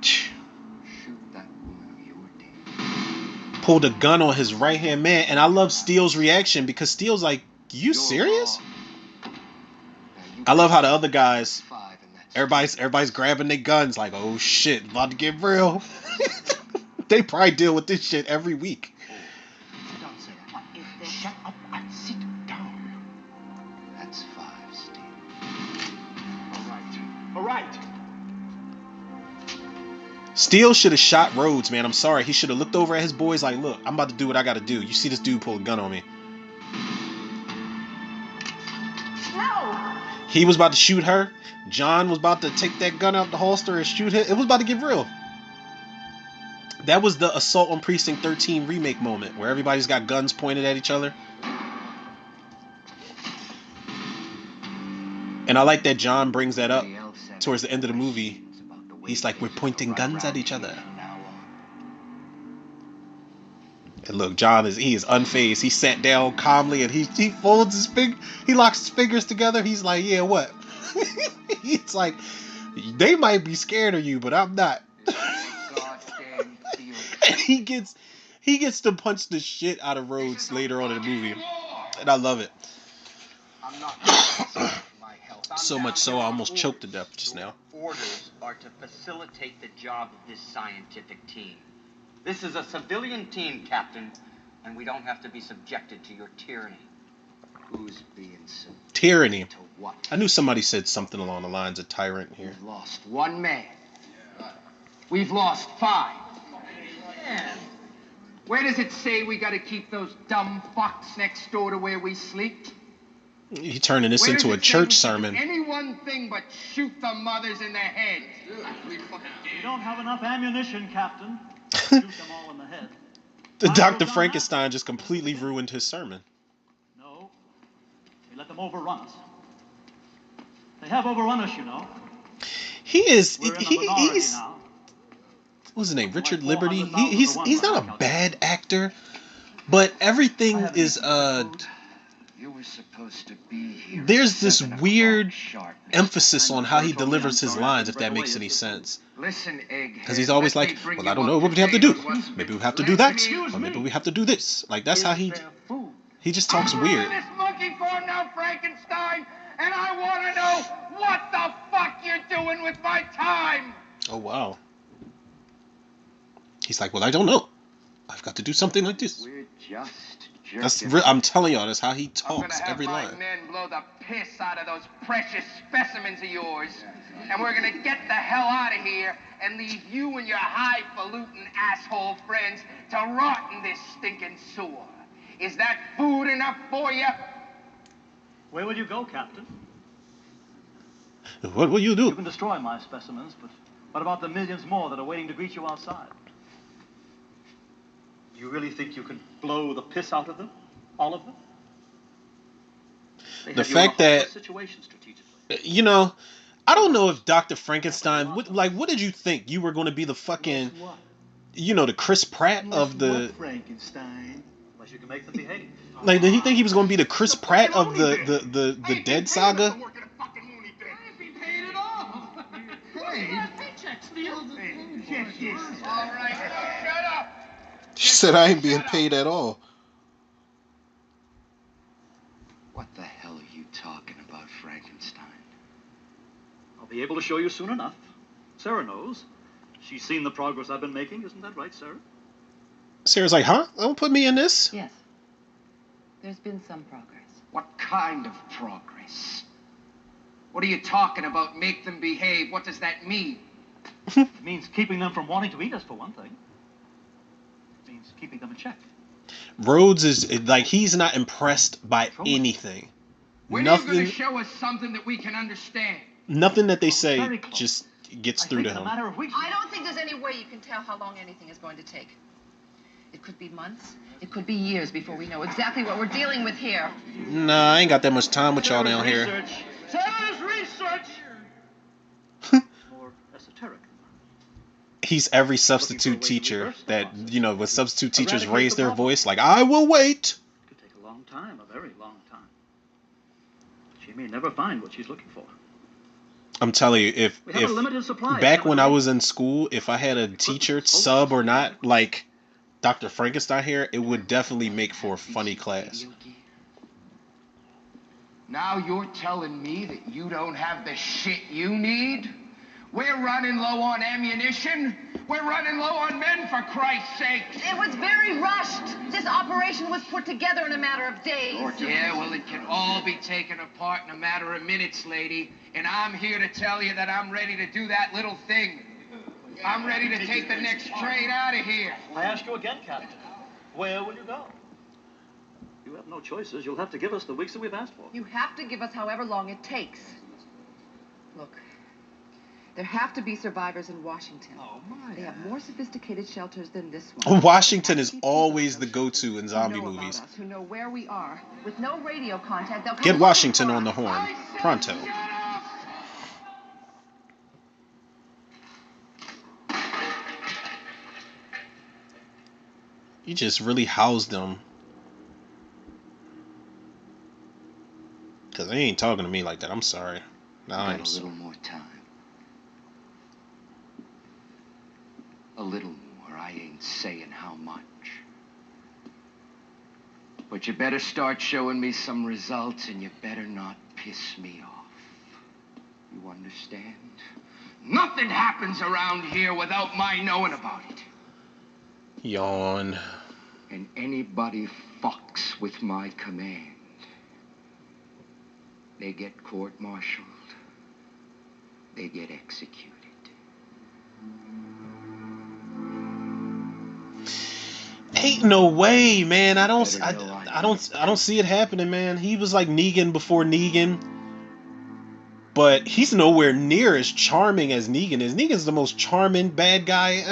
[SPEAKER 7] Shoot that woman or you're dead.
[SPEAKER 1] Pulled a gun on his right hand man, and I love Steele's reaction because Steele's like, "You serious?" I love how the other guys, everybody's grabbing their guns like, "Oh shit, about to get real." They probably deal with this shit every week.
[SPEAKER 7] Don't say that. What is this? Shut up and sit down. That's 5, Steve. All right.
[SPEAKER 1] Steele should have shot Rhodes, man. I'm sorry. He should have looked over at his boys like, "Look, I'm about to do what I got to do. You see this dude pull a gun on me."
[SPEAKER 2] No!
[SPEAKER 1] He was about to shoot her. John was about to take that gun out the holster and shoot him. It was about to get real. That was the Assault on Precinct 13 remake moment where everybody's got guns pointed at each other. And I like that John brings that up towards the end of the movie. He's like, "We're pointing guns at each other." And look, John he is unfazed. He sat down calmly and he folds his finger. He locks his fingers together. He's like, "Yeah, what?" He's like, "They might be scared of you, but I'm not." And he gets to punch the shit out of Rhodes later on in the movie, and I love it.
[SPEAKER 7] I'm not my health.
[SPEAKER 1] So much so I almost choked to death just now.
[SPEAKER 7] Orders are to facilitate the job of this scientific team. This is a civilian team, Captain, and we don't have to be subjected to your tyranny. Who's being subjected
[SPEAKER 1] Tyranny.
[SPEAKER 7] to what?
[SPEAKER 1] I knew somebody said something along the lines of tyrant here.
[SPEAKER 7] We've lost 1 man. We've lost 5.
[SPEAKER 6] Yeah.
[SPEAKER 7] Where does it say we gotta keep those dumb fucks next door to where we sleep?
[SPEAKER 1] He turning this
[SPEAKER 7] Where
[SPEAKER 1] into
[SPEAKER 7] does
[SPEAKER 1] a
[SPEAKER 7] it say
[SPEAKER 1] church
[SPEAKER 7] we
[SPEAKER 1] sermon.
[SPEAKER 7] can do any one thing but shoot the mothers in the head.
[SPEAKER 8] You don't have enough ammunition, Captain. Shoot them all in the head.
[SPEAKER 1] The
[SPEAKER 8] Might as well
[SPEAKER 1] Dr.
[SPEAKER 8] done that.
[SPEAKER 1] Frankenstein just completely ruined his sermon.
[SPEAKER 8] No. They let them overrun us. They have overrun us, you know.
[SPEAKER 1] He is.
[SPEAKER 8] We're in the minority
[SPEAKER 1] He's.
[SPEAKER 8] now.
[SPEAKER 1] What's his name? Richard
[SPEAKER 8] Like
[SPEAKER 1] Liberty.
[SPEAKER 8] 400,000
[SPEAKER 1] He's
[SPEAKER 8] to one,
[SPEAKER 1] he's
[SPEAKER 8] but I
[SPEAKER 1] not a
[SPEAKER 8] calculate.
[SPEAKER 1] bad actor, but everything is
[SPEAKER 7] You were supposed to be here.
[SPEAKER 1] There's this
[SPEAKER 7] 7 o'clock
[SPEAKER 1] weird
[SPEAKER 7] sharp, Mr.
[SPEAKER 1] emphasis on how he
[SPEAKER 8] Totally
[SPEAKER 1] delivers his
[SPEAKER 8] sorry.
[SPEAKER 1] lines, if that
[SPEAKER 8] Right
[SPEAKER 1] makes
[SPEAKER 8] away,
[SPEAKER 1] any
[SPEAKER 8] it's
[SPEAKER 1] sense.
[SPEAKER 7] Listen, Egghead.
[SPEAKER 1] Because he's always
[SPEAKER 7] let
[SPEAKER 1] like,
[SPEAKER 7] me bring
[SPEAKER 1] "Well,
[SPEAKER 7] you
[SPEAKER 1] I don't
[SPEAKER 7] up
[SPEAKER 1] know what
[SPEAKER 7] to
[SPEAKER 1] we have to
[SPEAKER 7] date
[SPEAKER 1] do.
[SPEAKER 7] on what's
[SPEAKER 1] Maybe
[SPEAKER 7] been
[SPEAKER 1] we have to do that,
[SPEAKER 7] Excuse
[SPEAKER 1] or maybe
[SPEAKER 7] me.
[SPEAKER 1] we have to do this." Like that's how
[SPEAKER 7] Is
[SPEAKER 1] he
[SPEAKER 7] there food?
[SPEAKER 1] he just talks
[SPEAKER 7] I'm
[SPEAKER 1] weird.
[SPEAKER 7] running this monkey farm now, Frankenstein, and I want to know what the fuck you're doing with my time.
[SPEAKER 1] Oh wow. He's like, "Well, I don't know. I've got to do something like this."
[SPEAKER 7] We're just
[SPEAKER 1] That's
[SPEAKER 7] jerking.
[SPEAKER 1] I'm telling y'all, that's how he
[SPEAKER 7] I'm gonna
[SPEAKER 1] talks
[SPEAKER 7] have
[SPEAKER 1] every
[SPEAKER 7] my
[SPEAKER 1] line.
[SPEAKER 7] men blow the piss out of those precious specimens of yours, and we're gonna get the hell out of here and leave you and your highfalutin asshole friends to rot in this stinking sewer. Is that food enough for you?
[SPEAKER 8] Where will you go, Captain?
[SPEAKER 1] What will you
[SPEAKER 8] You
[SPEAKER 1] do?
[SPEAKER 8] can destroy my specimens, but what about the millions more that are waiting to greet you outside? Do you really think you can blow the piss out of them? All of them? They
[SPEAKER 1] The
[SPEAKER 8] have you in a
[SPEAKER 1] fact that
[SPEAKER 8] hopeless situation strategically.
[SPEAKER 1] you know, I don't know if Dr. Frankenstein. What did you think? You were going to be the fucking,
[SPEAKER 8] Guess what?
[SPEAKER 1] the Chris Pratt
[SPEAKER 8] Guess
[SPEAKER 1] of the.
[SPEAKER 8] what, Frankenstein? Unless you can make them behave.
[SPEAKER 1] Like, did he think he was gonna be the Chris Pratt of the Dead saga?
[SPEAKER 6] I ain't been paid at all. Hey, paychecks, Neil.
[SPEAKER 5] All right, shut up.
[SPEAKER 1] She said I ain't being paid at all.
[SPEAKER 7] What the hell are you talking about, Frankenstein?
[SPEAKER 8] I'll be able to show you soon enough. Sarah knows. She's seen the progress I've been making. Isn't that right, Sarah?
[SPEAKER 1] Sarah's like, huh? Don't put me in this.
[SPEAKER 2] Yes. There's been some progress.
[SPEAKER 7] What kind of progress? What are you talking about? Make them behave. What does that mean?
[SPEAKER 8] It means keeping them from wanting to eat us, for one thing. It means keeping them in check.
[SPEAKER 1] Rhodes is like, he's not impressed by anything.
[SPEAKER 7] When are you going to show us something that we can understand?
[SPEAKER 1] Nothing that they say just gets through to him.
[SPEAKER 2] I don't think there's any way you can tell how long anything is going to take. It could be months. It could be years before we know exactly what we're dealing with here.
[SPEAKER 1] Nah, I ain't got that much time with y'all down here.
[SPEAKER 8] Sarah's research! More esoteric.
[SPEAKER 1] He's every substitute teacher that, you know, when substitute teachers raise their voice, like, I will wait.
[SPEAKER 8] It could take a long time, a very long time. She may never find what she's looking for.
[SPEAKER 1] I'm telling you, if back when I was in school, if I had a teacher, sub or not, like Dr. Frankenstein here, it would definitely make for a funny class.
[SPEAKER 7] Now you're telling me that you don't have the shit you need? We're running low on ammunition. We're running low on men, for Christ's sake.
[SPEAKER 2] It was very rushed. This operation was put together in a matter of days.
[SPEAKER 7] Yeah, well, it can all be taken apart in a matter of minutes, lady. And I'm here to tell you that I'm ready to do that little thing. I'm ready to take the next train out of here.
[SPEAKER 8] I ask you again, Captain. Where will you go? You have no choices. You'll have to give us the weeks that we've asked for.
[SPEAKER 2] You have to give us however long it takes. Look, there have to be survivors in Washington. They have more sophisticated shelters than this one.
[SPEAKER 1] Washington is always the go-to in zombie movies.
[SPEAKER 2] Who know where we are. With no radio contact, they'll come
[SPEAKER 1] Get Washington on the horn. Pronto. You just really housed them. Because they ain't talking to me like that. I'm sorry. No, I'm
[SPEAKER 7] a little more time. A little more. I ain't saying how much. But you better start showing me some results, and you better not piss me off. You understand? Nothing happens around here without my knowing about it.
[SPEAKER 1] Yawn.
[SPEAKER 7] And anybody fucks with my command, they get court-martialed. They get executed.
[SPEAKER 1] Ain't no way, man. I don't see it happening, man. He was like Negan before Negan. But he's nowhere near as charming as Negan is. Negan's the most charming bad guy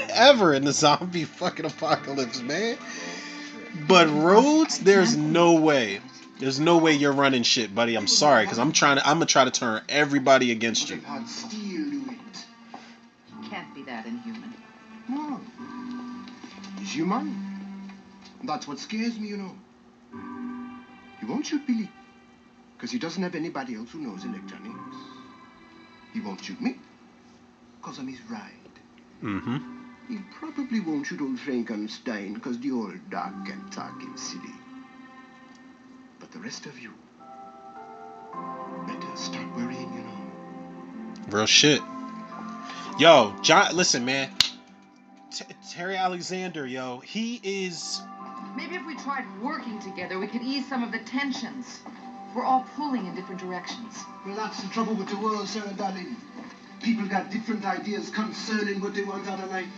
[SPEAKER 1] ever in the zombie fucking apocalypse, man. But Rhodes, there's no way. There's no way you're running shit, buddy. I'm sorry, because I'm gonna try to turn everybody against you.
[SPEAKER 2] Can't be that inhuman.
[SPEAKER 5] No. He's human. That's what scares me, you know. He won't shoot Billy, because he doesn't have anybody else who knows electronics. He won't shoot me, because I'm his ride.
[SPEAKER 1] Mm-hmm.
[SPEAKER 5] He probably won't shoot old Frankenstein, because the old dog can talk him silly. But the rest of you, better start worrying, you know.
[SPEAKER 1] Real shit. Yo, John, listen, man. Terry Alexander, yo, he is...
[SPEAKER 2] Maybe if we tried working together, we could ease some of the tensions. We're all pulling in different directions.
[SPEAKER 5] Well, that's the trouble with the world, Sarah, darling. People got different ideas concerning what they want out of life.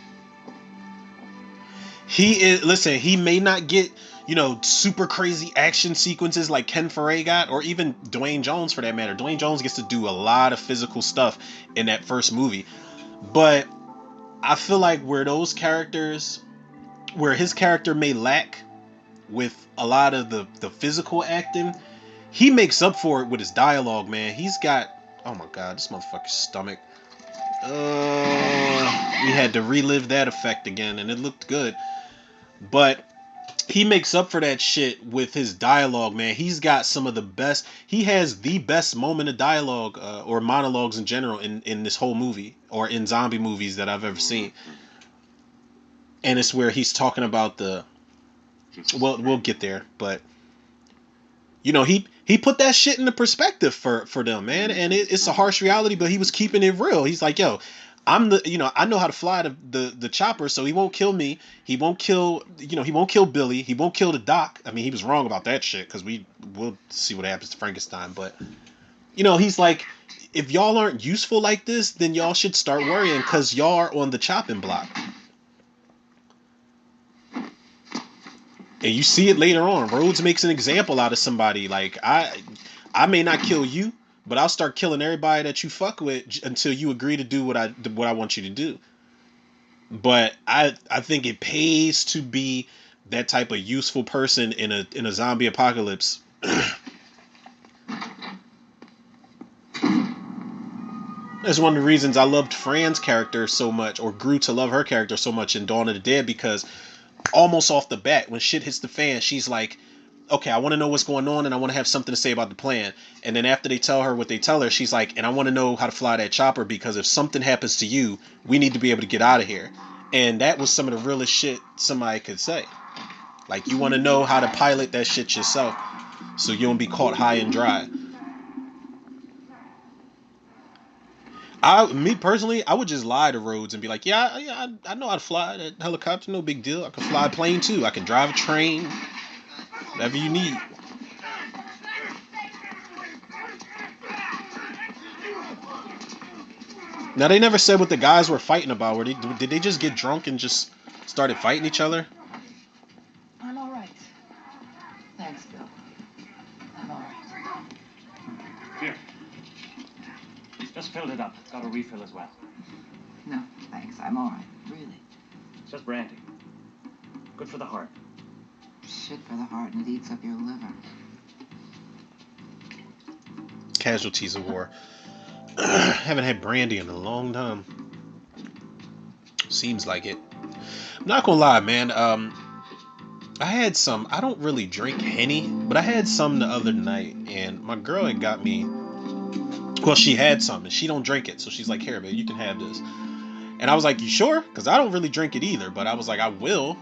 [SPEAKER 1] He is... Listen, he may not get, you know, super crazy action sequences like Ken Foray got, or even Dwayne Jones for that matter. Dwayne Jones gets to do a lot of physical stuff in that first movie. But I feel like where his character may lack with a lot of the physical acting, he makes up for it with his dialogue, man. He's got, oh my god, this motherfucker's stomach. We had to relive that effect again, and it looked good. But he makes up for that shit with his dialogue, man. He's got some of the best. He has the best moment of dialogue or monologues in general in this whole movie or in zombie movies that I've ever seen. And it's where he's talking about the. Well, we'll get there, but you know he put that shit into perspective for them, man. And it's a harsh reality, but he was keeping it real. He's like, yo, I'm the, I know how to fly the chopper, so he won't kill me. He won't kill, he won't kill Billy. He won't kill the doc. I mean, he was wrong about that shit because we'll see what happens to Frankenstein. But he's like, if y'all aren't useful like this, then y'all should start worrying because y'all are on the chopping block. And you see it later on. Rhodes makes an example out of somebody. Like, I may not kill you, but I'll start killing everybody that you fuck with until you agree to do what I want you to do. But I think it pays to be that type of useful person in a zombie apocalypse. That's one of the reasons I loved Fran's character so much, or grew to love her character so much in Dawn of the Dead, because almost off the bat, when shit hits the fan, she's like, okay, I want to know what's going on and I want to have something to say about the plan. And then after they tell her what they tell her, she's like, and I want to know how to fly that chopper because if something happens to you, we need to be able to get out of here. And that was some of the realest shit somebody could say. Like, you want to know how to pilot that shit yourself so you don't be caught high and dry. Me personally, I would just lie to Rhodes and be like, yeah, I know how to fly that helicopter, no big deal. I can fly a plane too. I can drive a train, whatever you need. Now, they never said what the guys were fighting about. Did they just get drunk and just started fighting each other?
[SPEAKER 2] I'm all right. Thanks, Bill. I'm all right.
[SPEAKER 3] Here. Just filled it up. Got a refill as well.
[SPEAKER 2] No, thanks. I'm all right. Really.
[SPEAKER 3] It's just brandy. Good for the heart.
[SPEAKER 2] Shit for the heart, and it eats up your liver.
[SPEAKER 1] Casualties of war. Haven't had brandy in a long time. Seems like it. I'm not gonna lie, man. I had some. I don't really drink Henny, but I had some the other night, and my girl had got me. Well, she had some, and she don't drink it, so she's like, "Here, babe, you can have this." And I was like, "You sure?" Because I don't really drink it either, but I was like, "I will."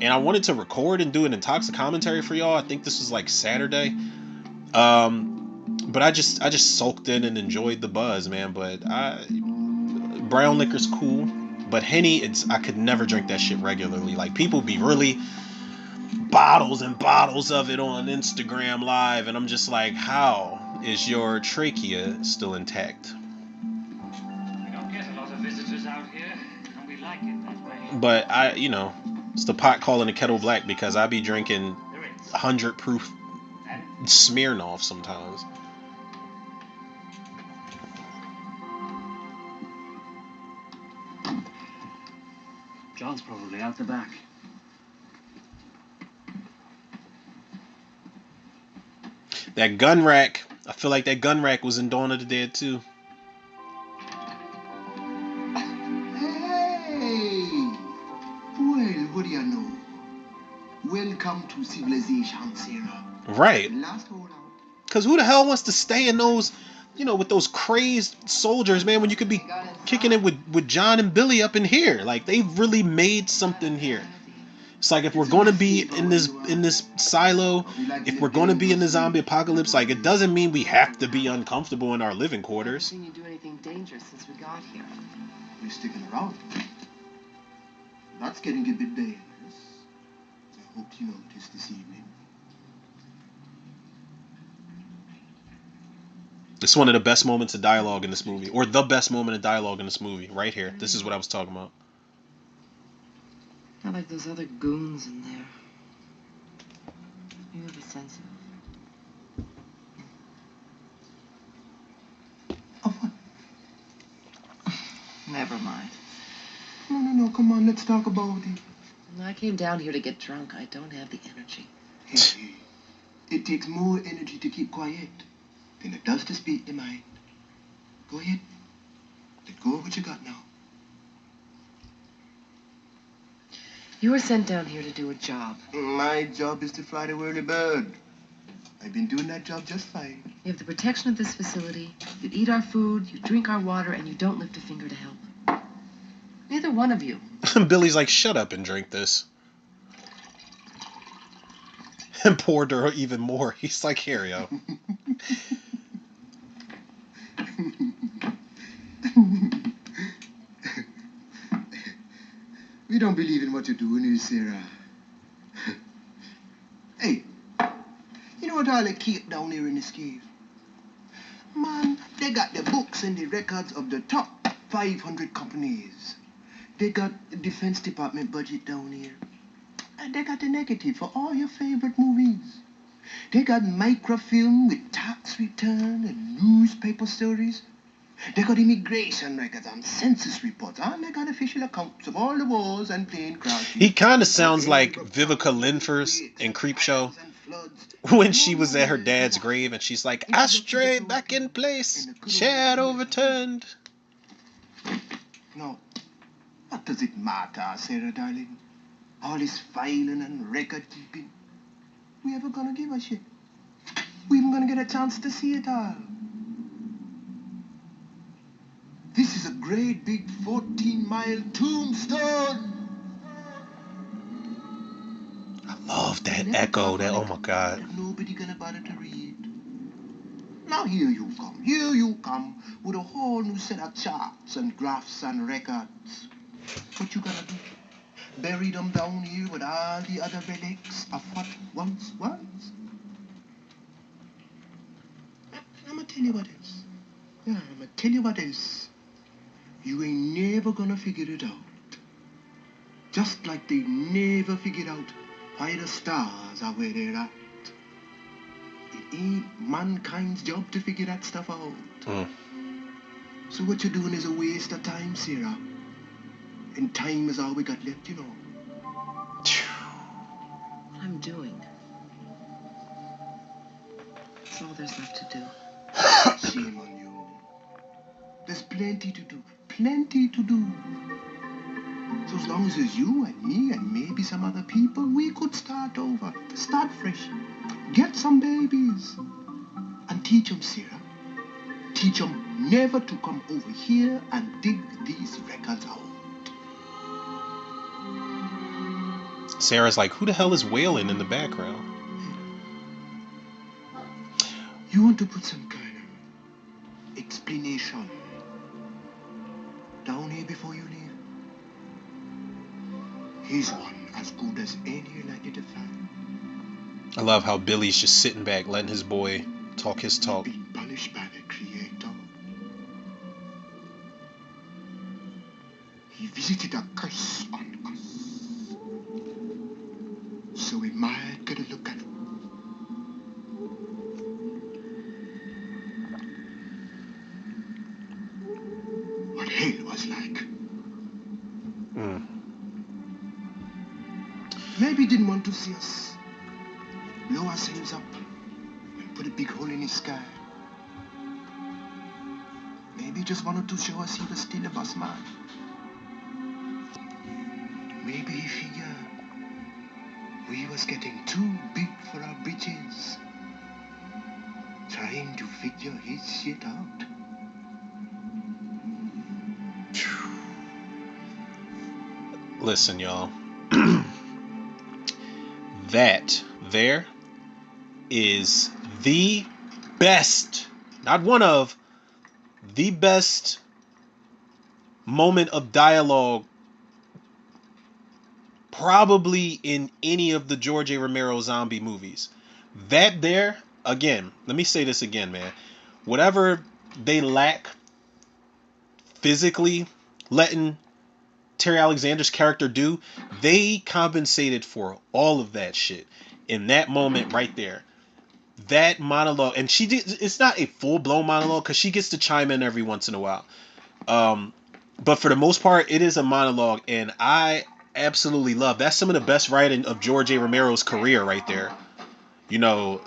[SPEAKER 1] And I wanted to record and do an intoxic commentary for y'all. I think this was like Saturday. But I just sulked in and enjoyed the buzz, man. But brown liquor's cool, but Henny, I could never drink that shit regularly. Like, people be really bottles and bottles of it on Instagram Live, and I'm just like, how is your trachea still intact?
[SPEAKER 3] We don't get a lot of visitors out here, and we like it that way.
[SPEAKER 1] But it's the pot calling the kettle black, because I be drinking 100 proof Smirnoff sometimes.
[SPEAKER 3] John's probably out the back.
[SPEAKER 1] That gun rack, I feel like that gun rack was in Dawn of the Dead too.
[SPEAKER 5] Hey! Well, what do you know? Welcome to civilization, Sarah.
[SPEAKER 1] Right.
[SPEAKER 5] Last hold out.
[SPEAKER 1] Because who the hell wants to stay in those, with those crazed soldiers, man, when you could be kicking it with John and Billy up in here? Like, they've really made something here. It's like, if we're going to be in this silo, if we're going to be in the zombie apocalypse, like, it doesn't mean we have to be uncomfortable in our living quarters.
[SPEAKER 2] I haven't seen you do anything dangerous since we got here.
[SPEAKER 5] You're sticking around. That's getting a bit dangerous. I hope you noticed this evening.
[SPEAKER 1] It's one of the best moments of dialogue in this movie, or the best moment of dialogue in this movie, right here. This is what I was talking about.
[SPEAKER 2] Not like those other goons in there. You have a sense
[SPEAKER 5] Of what?
[SPEAKER 2] Never mind.
[SPEAKER 5] No, come on, let's talk about it.
[SPEAKER 2] When I came down here to get drunk, I don't have the energy.
[SPEAKER 5] Hey, it takes more energy to keep quiet than it does to speak the mind. Go ahead. Let go of what you got now.
[SPEAKER 2] You were sent down here to do a job.
[SPEAKER 5] My job is to fly the whirly bird. I've been doing that job just fine.
[SPEAKER 2] You have the protection of this facility. You eat our food, you drink our water, and you don't lift a finger to help. Neither one of you.
[SPEAKER 1] Billy's like, shut up and drink this. And poured her even more. He's like, here, yo.
[SPEAKER 5] We don't believe in what you're doing, Sarah. Hey, you know what all they keep down here in this cave? Man, they got the books and the records of the top 500 companies. They got the Defense Department budget down here. And they got the negative for all your favorite movies. They got microfilm with tax return and newspaper stories. They got immigration records and census reports. And they got official accounts of all the wars and plane crashes.
[SPEAKER 1] He kind of sounds like Vivica Linfors in Creepshow when she was at her dad's grave and she's like, ashtray back in place, shadow overturned.
[SPEAKER 5] No, what does it matter, Sarah, darling? All this filing and record keeping. We ever gonna give a shit? We even gonna get a chance to see it all? This is a great big 14-mile tombstone.
[SPEAKER 1] I love that echo. That, oh my God.
[SPEAKER 5] Nobody gonna bother to read. Now here you come with a whole new set of charts and graphs and records. What you gonna do? Bury them down here with all the other relics of what once was? I'm gonna tell you what else. Yeah, I'm gonna tell you what else. You ain't never gonna figure it out. Just like they never figured out why the stars are where they're at. It ain't mankind's job to figure that stuff out. So what you're doing is a waste of time, Sarah. And time is all we got left, you know.
[SPEAKER 2] What I'm doing. That's all there's left to do.
[SPEAKER 5] Shame on you. There's plenty to do. Plenty to do. So as long as it's you and me and maybe some other people, we could start over. Start fresh. Get some babies. And teach them, Sarah. Teach them never to come over here and dig these records out.
[SPEAKER 1] Sarah's like, who the hell is wailing in the background?
[SPEAKER 5] You want to put some kind of explanation down here before you leave? Here's one as good as any you're likely to find.
[SPEAKER 1] I love how Billy's just sitting back, letting his boy talk his talk.
[SPEAKER 5] Being punished by the Creator. He visited a curse on us. So we might get a look at it. What hell was like. Maybe he didn't want to see us blow ourselves up and put a big hole in his sky. Maybe he just wanted to show us he was still a boss man. Maybe he figured we was getting too big for our britches. Trying to figure his shit out.
[SPEAKER 1] Listen, y'all. That there is the best, not one of, the best moment of dialogue probably in any of the George A. Romero zombie movies. That there, again, let me say this again, man. Whatever they lack physically letting Terry Alexander's character do, they compensated for all of that shit in that moment right there. That monologue, and she did, it's not a full-blown monologue because she gets to chime in every once in a while, but for the most part it is a monologue, and I absolutely love that's some of the best writing of George A. Romero's career right there. You know,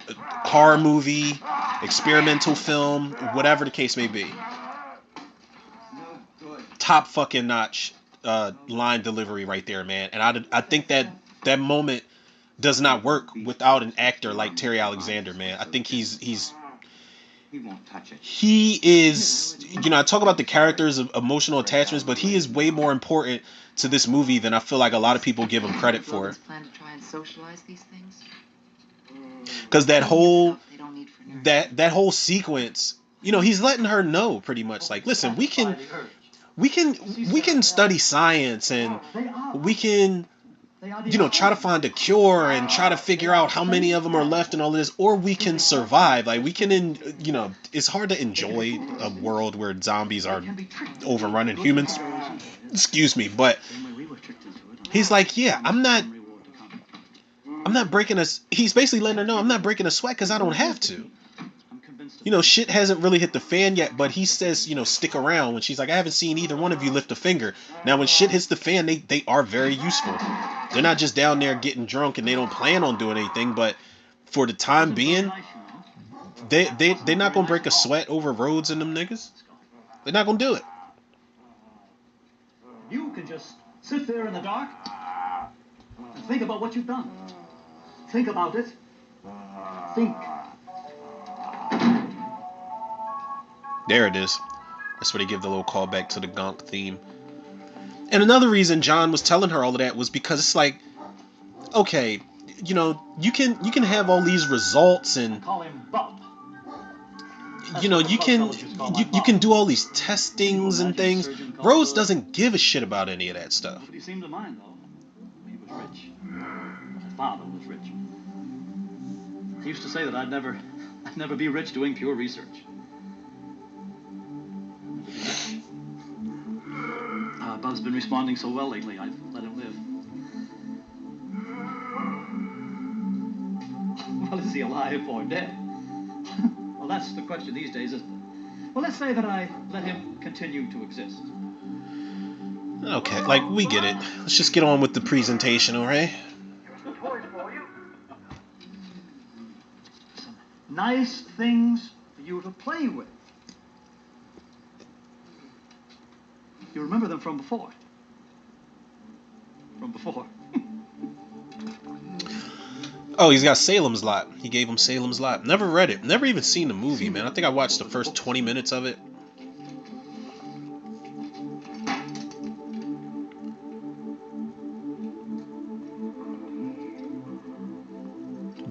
[SPEAKER 1] horror movie, experimental film, whatever the case may be, top fucking notch line delivery right there, man. And I think that moment does not work without an actor like Terry Alexander, man. I think
[SPEAKER 7] He won't touch it.
[SPEAKER 1] he is, I talk about the characters of emotional attachments, but he is way more important to this movie than I feel like a lot of people give him credit for.
[SPEAKER 2] Logan's plan to try and socialize these things.
[SPEAKER 1] Because that whole
[SPEAKER 2] They don't need for nurses.
[SPEAKER 1] that whole sequence, he's letting her know pretty much like, listen, we can study science, and we can try to find a cure and try to figure out how many of them are left and all this, or we can survive. Like, we can, it's hard to enjoy a world where zombies are overrunning humans. Excuse me, but he's like, yeah, I'm not breaking us. He's basically letting her know, I'm not breaking a sweat because I don't have to. Shit hasn't really hit the fan yet, but he says, stick around, when she's like, I haven't seen either one of you lift a finger. Now, when shit hits the fan, they are very useful. They're not just down there getting drunk and they don't plan on doing anything, but for the time being, they're not gonna break a sweat over Rhodes and them niggas. They're not gonna do it.
[SPEAKER 8] You can just sit there in the dark and think about what you've done. Think about it. Think.
[SPEAKER 1] There it is. That's where they give the little callback to the Gonk theme. And another reason John was telling her all of that was because it's like, okay, you can have all these results, and
[SPEAKER 8] Call him Bob.
[SPEAKER 1] you can do all these testings and things. Rhodes doesn't give a shit about any of that stuff.
[SPEAKER 8] But he seemed to mind, though. He was rich. His father was rich. He used to say that I'd never be rich doing pure research. Bub's been responding so well lately, I've let him live. Well, is he alive or dead? Well, that's the question these days, isn't it? Well, let's say that I let him continue to exist.
[SPEAKER 1] Okay, like, we get it. Let's just get on with the presentation, alright?
[SPEAKER 8] Some nice things for you to play with. You remember them from before. From before.
[SPEAKER 1] Oh, he's got Salem's Lot. He gave him Salem's Lot. Never read it. Never even seen the movie, man. I think I watched the first 20 minutes of it.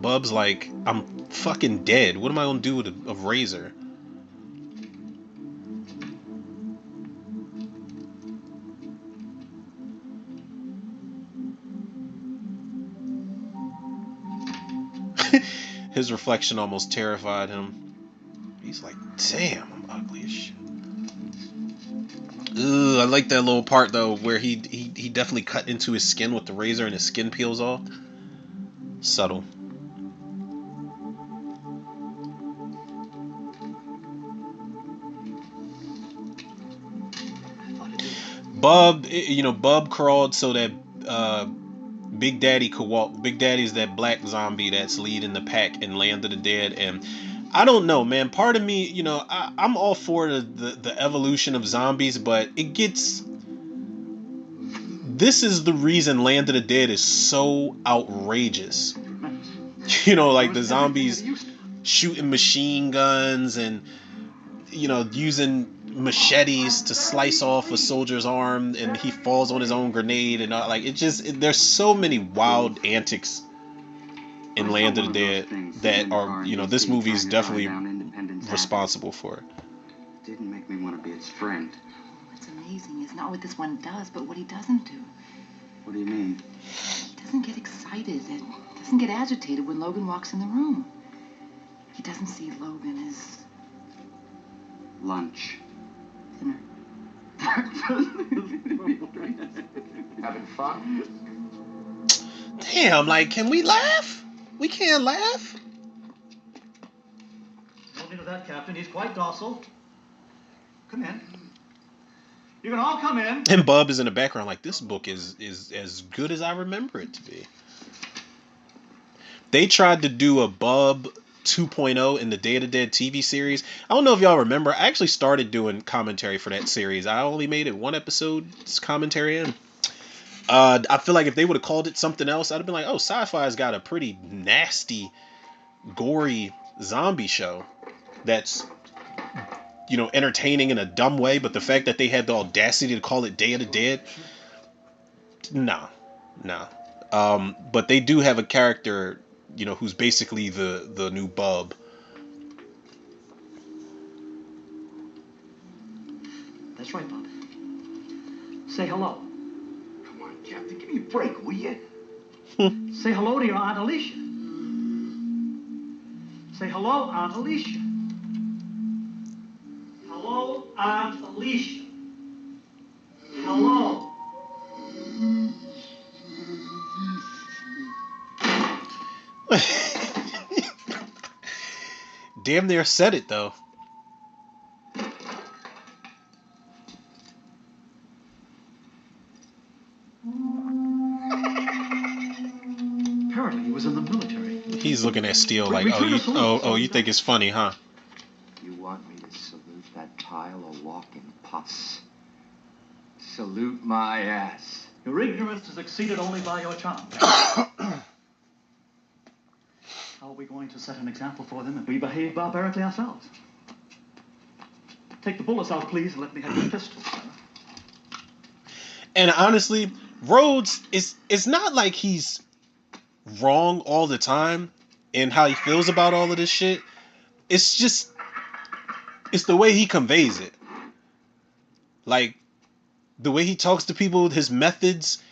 [SPEAKER 1] Bub's like, I'm fucking dead. What am I gonna do with a razor? His reflection almost terrified him. He's like, damn, I'm ugly as shit. Ugh, I like that little part though where he definitely cut into his skin with the razor and his skin peels off. Subtle. Bub crawled so that Big Daddy could walk. Big Daddy's that black zombie that's leading the pack in Land of the Dead. And I don't know, man. Part of me, I'm all for the evolution of zombies, but it gets... This is the reason Land of the Dead is so outrageous. Like the zombies shooting machine guns and, using machetes to slice off a soldier's arm, and he falls on his own grenade, and there's so many wild antics in Land of the Dead that are, this movie is definitely responsible for.
[SPEAKER 7] Didn't make me want to be its friend.
[SPEAKER 2] What's amazing is not what this one does, but what he doesn't do.
[SPEAKER 7] What do you mean?
[SPEAKER 2] He doesn't get excited and doesn't get agitated when Logan walks in the room. He doesn't see Logan as
[SPEAKER 7] Lunch.
[SPEAKER 2] dinner.
[SPEAKER 7] Having fun?
[SPEAKER 1] Damn, like, can we laugh? We can't laugh.
[SPEAKER 8] No need of that, Captain. He's quite docile. Come in. You can all come in.
[SPEAKER 1] And Bub is in the background like, this book is as good as I remember it to be. They tried to do a Bub 2.0 in the Day of the Dead TV series. I don't know if y'all remember. I actually started doing commentary for that series. I only made it one episode's commentary in. I feel like if they would have called it something else, I'd have been like, oh, Sci-Fi's got a pretty nasty, gory zombie show that's, you know, entertaining in a dumb way. But the fact that they had the audacity to call it Day of the Dead, nah. But they do have a character, you know, who's basically the new bub.
[SPEAKER 8] That's right, Bob. Say hello.
[SPEAKER 5] Come on, Captain, give me a break, will you?
[SPEAKER 8] Say hello to your Aunt Alicia. Say hello, Aunt Alicia. Hello, Aunt Alicia. Hello.
[SPEAKER 1] Damn near said it though.
[SPEAKER 8] Apparently he was in the military.
[SPEAKER 1] He's looking at Steele like, you think it's funny, huh?
[SPEAKER 7] You want me to salute that pile of walking pus? Salute my ass.
[SPEAKER 8] Your ignorance is exceeded only by your charm. How are we going to set an example for them if we behave barbarically ourselves? Take the bullets out, please, and let me have your pistols, sir.
[SPEAKER 1] And honestly, Rhodes it's not like he's wrong all the time in how he feels about all of this shit. It's just the way he conveys it. Like the way he talks to people, his methods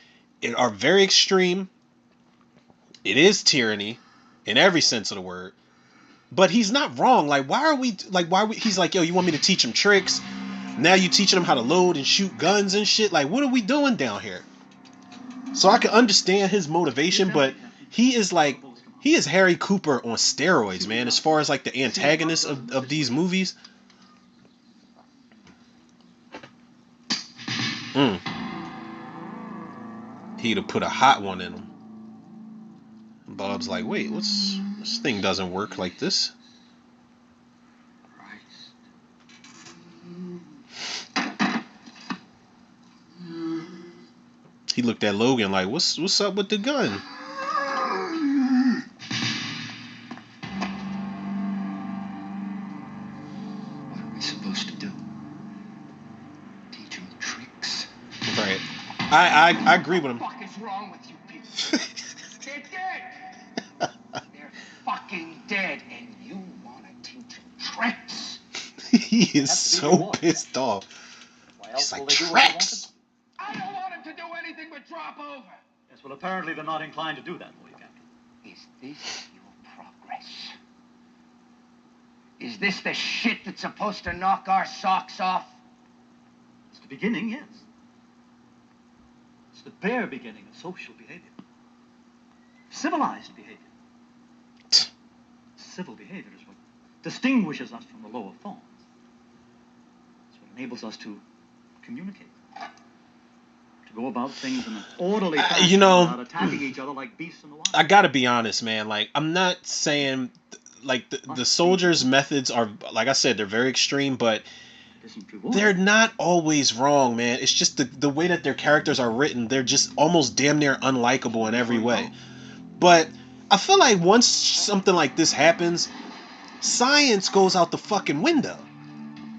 [SPEAKER 1] are very extreme. It is tyranny in every sense of the word. But he's not wrong. Like he's like, yo, you want me to teach him tricks? Now you teaching him how to load and shoot guns and shit. Like, what are we doing down here? So I can understand his motivation, but he is Harry Cooper on steroids, man, as far as like the antagonist of these movies. He'd have put a hot one in him. Bob's like, wait, this thing doesn't work like this. He looked at Logan like, what's up with the gun?
[SPEAKER 7] What are we supposed to do? Teach him tricks?
[SPEAKER 1] Right. I agree with him.
[SPEAKER 5] What the fuck is wrong with you people? They're dead. They're fucking dead, and you want to teach them tricks?
[SPEAKER 1] He is so pissed off. He's like, tricks.
[SPEAKER 5] I don't want him to do anything but drop over.
[SPEAKER 8] Yes, well, apparently they're not inclined to do that for you, Captain.
[SPEAKER 5] Is this your progress? Is this the shit that's supposed to knock our socks off?
[SPEAKER 8] It's the beginning, yes. It's the bare beginning of social behavior. Civilized behavior. Civil behavior is what distinguishes us from the lower forms. It's what enables us to communicate. To go about things in an orderly fashion without attacking each other like beasts in the wild.
[SPEAKER 1] I gotta be honest, man. Like, I'm not saying like the soldiers' methods are, like I said, they're very extreme, but they're not always wrong, man. It's just the way that their characters are written, they're just almost damn near unlikable in every way. But I feel like once something like this happens, science goes out the fucking window.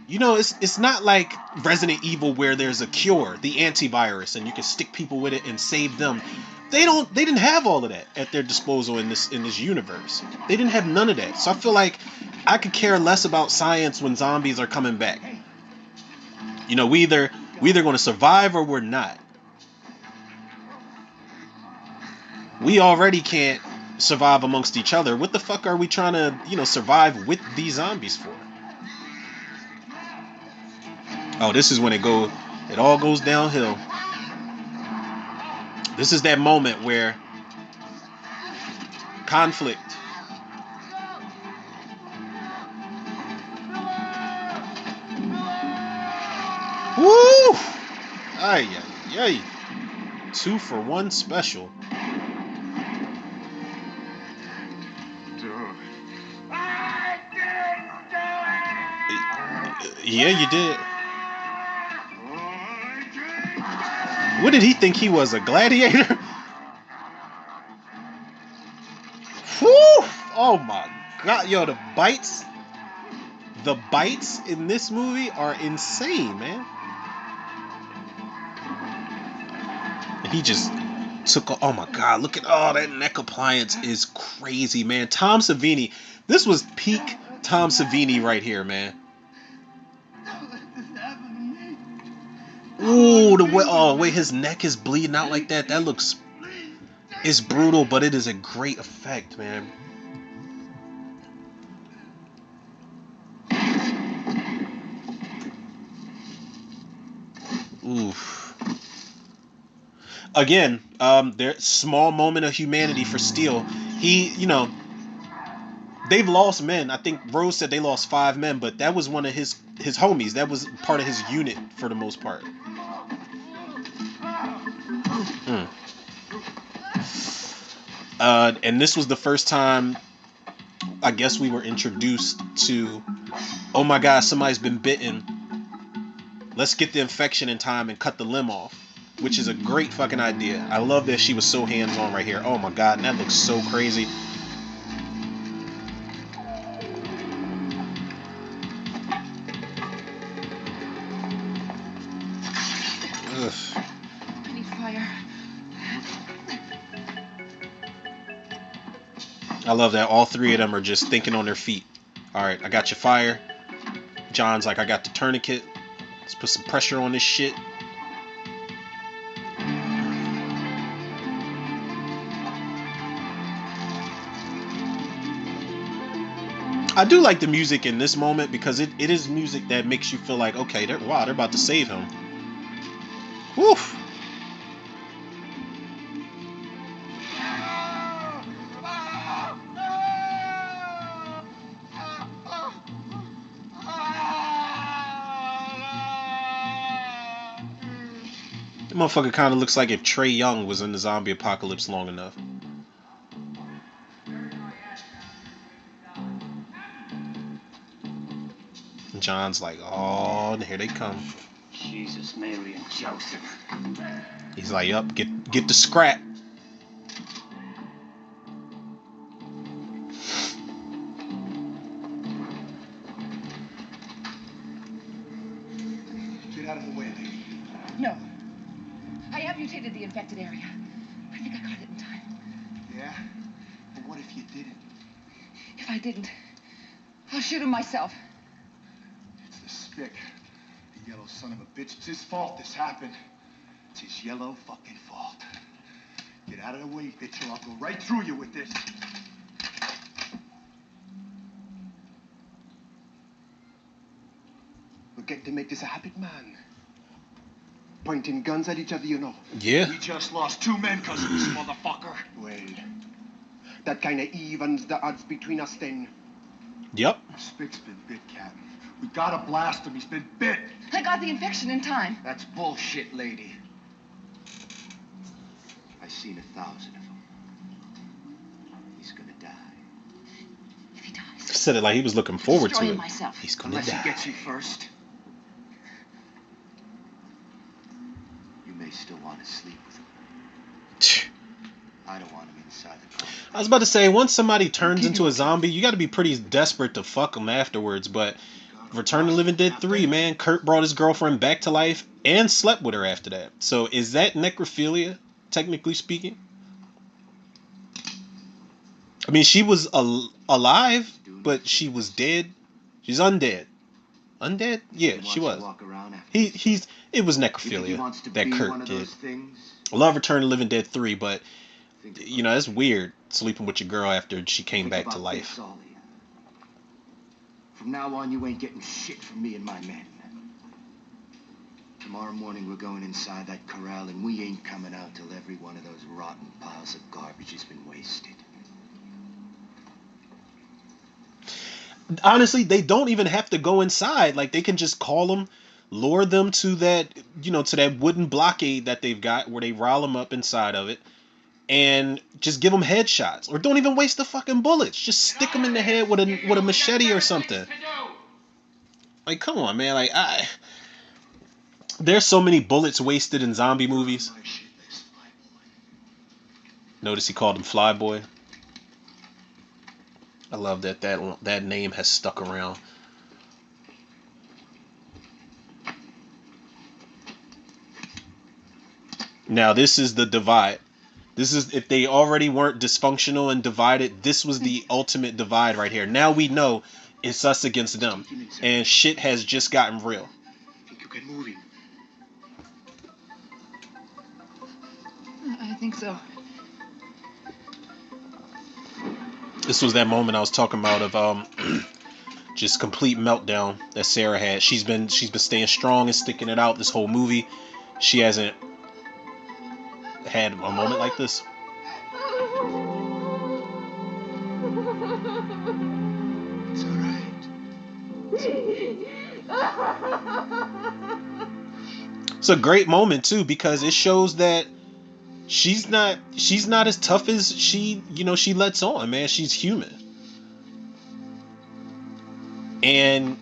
[SPEAKER 1] You know, it's not like Resident Evil where there's a cure, the antivirus, and you can stick people with it and save them. They didn't have all of that at their disposal in this universe. They didn't have none of that. So I feel like I could care less about science when zombies are coming back. You know, we either going to survive or we're not. We already can't survive amongst each other. What the fuck are we trying to, you know, survive with these zombies for? Oh, this is when it all goes downhill. This is that moment where conflict. Woo! Ay, ay, ay. 2-for-1 special.
[SPEAKER 5] Ah!
[SPEAKER 1] Yeah, you did. What did he think he was, a gladiator? Whew! Oh my god, yo, the bites in this movie are insane, man. And he just took. Oh my god, look at all that neck appliance is crazy, man. Tom Savini, this was peak Tom Savini right here, man. Ooh, the way, oh wait, his neck is bleeding out like that. That looks, it's brutal, but it is a great effect, man. Oof. Again, there's small moment of humanity for Steele. He, they've lost men. I think Rose said they lost 5 men, but that was one of his homies. That was part of his unit for the most part. Mm. And this was the first time, I guess, we were introduced to, oh my god, somebody's been bitten. Let's get the infection in time and cut the limb off, which is a great fucking idea. I love that she was so hands-on right here. Oh my god, and that looks so crazy. Ugh.
[SPEAKER 2] I need fire.
[SPEAKER 1] I love that all 3 of them are just thinking on their feet. Alright, I got your fire. John's like, I got the tourniquet. Let's put some pressure on this shit. I do like the music in this moment because it is music that makes you feel like, okay, they're about to save him. Woof. The motherfucker kind of looks like if Trey Young was in the zombie apocalypse long enough. John's like, oh, here they come.
[SPEAKER 7] Jesus, Mary, and Joseph.
[SPEAKER 1] He's like, yup, get the scrap.
[SPEAKER 5] Get out of the way, lady.
[SPEAKER 2] No. I amputated the infected area. I think I caught it in time.
[SPEAKER 5] Yeah? But what if you didn't?
[SPEAKER 2] If I didn't, I'll shoot him myself.
[SPEAKER 5] It's the stick. The yellow son of a bitch. It's his fault this happened. It's his yellow fucking fault. Get out of the way, bitch, or I'll go right through you with this. We're getting to make this a habit, man. Pointing guns at each other, you know.
[SPEAKER 1] Yeah.
[SPEAKER 5] We just lost 2 men because of this motherfucker. Well, that kind of evens the odds between us then.
[SPEAKER 1] Yep.
[SPEAKER 5] Spick's been bit, Captain. We gotta blast him. He's been bit.
[SPEAKER 2] I got the infection in time.
[SPEAKER 7] That's bullshit, lady. I've seen 1,000 of them. He's gonna die.
[SPEAKER 2] If he dies,
[SPEAKER 1] Said it like he was looking forward to
[SPEAKER 2] destroy
[SPEAKER 1] it.
[SPEAKER 2] him myself.
[SPEAKER 1] He's gonna
[SPEAKER 7] Unless
[SPEAKER 1] die.
[SPEAKER 7] he gets you first. You may still want to sleep with him. I don't want him inside the car.
[SPEAKER 1] I was about to say, once somebody turns into a zombie, you got to be pretty desperate to fuck them afterwards. But Return to the Living Dead 3, man, Kurt brought his girlfriend back to life and slept with her after that. So is that necrophilia, technically speaking? I mean, she was alive, but she was dead. She's undead. Undead? Yeah, she was. It was necrophilia that Kurt did. I love Return to the Living Dead 3, but it's weird sleeping with your girl after she came back to life.
[SPEAKER 7] From now on, you ain't getting shit from me and my men. Tomorrow morning, we're going inside that corral, and we ain't coming out till every one of those rotten piles of garbage has been wasted.
[SPEAKER 1] Honestly, they don't even have to go inside. Like, they can just call them, lure them to that, to that wooden blockade that they've got where they rile them up inside of it, and just give them headshots. Or don't even waste the fucking bullets. Just stick them in the head with a machete or something. Like, come on, man. Like, there's so many bullets wasted in zombie movies. Notice he called him Flyboy. I love that name has stuck around. Now this is the divide. This is, if they already weren't dysfunctional and divided, this was the ultimate divide right here. Now we know it's us against them, and shit has just gotten real.
[SPEAKER 7] Think you can move him?
[SPEAKER 2] I think so.
[SPEAKER 1] This was that moment I was talking about of just complete meltdown that Sarah had. She's been staying strong and sticking it out this whole movie. She hasn't had a moment like this.
[SPEAKER 7] It's all right.
[SPEAKER 1] It's a great moment too, because it shows that she's not as tough as she lets on, man. She's human. And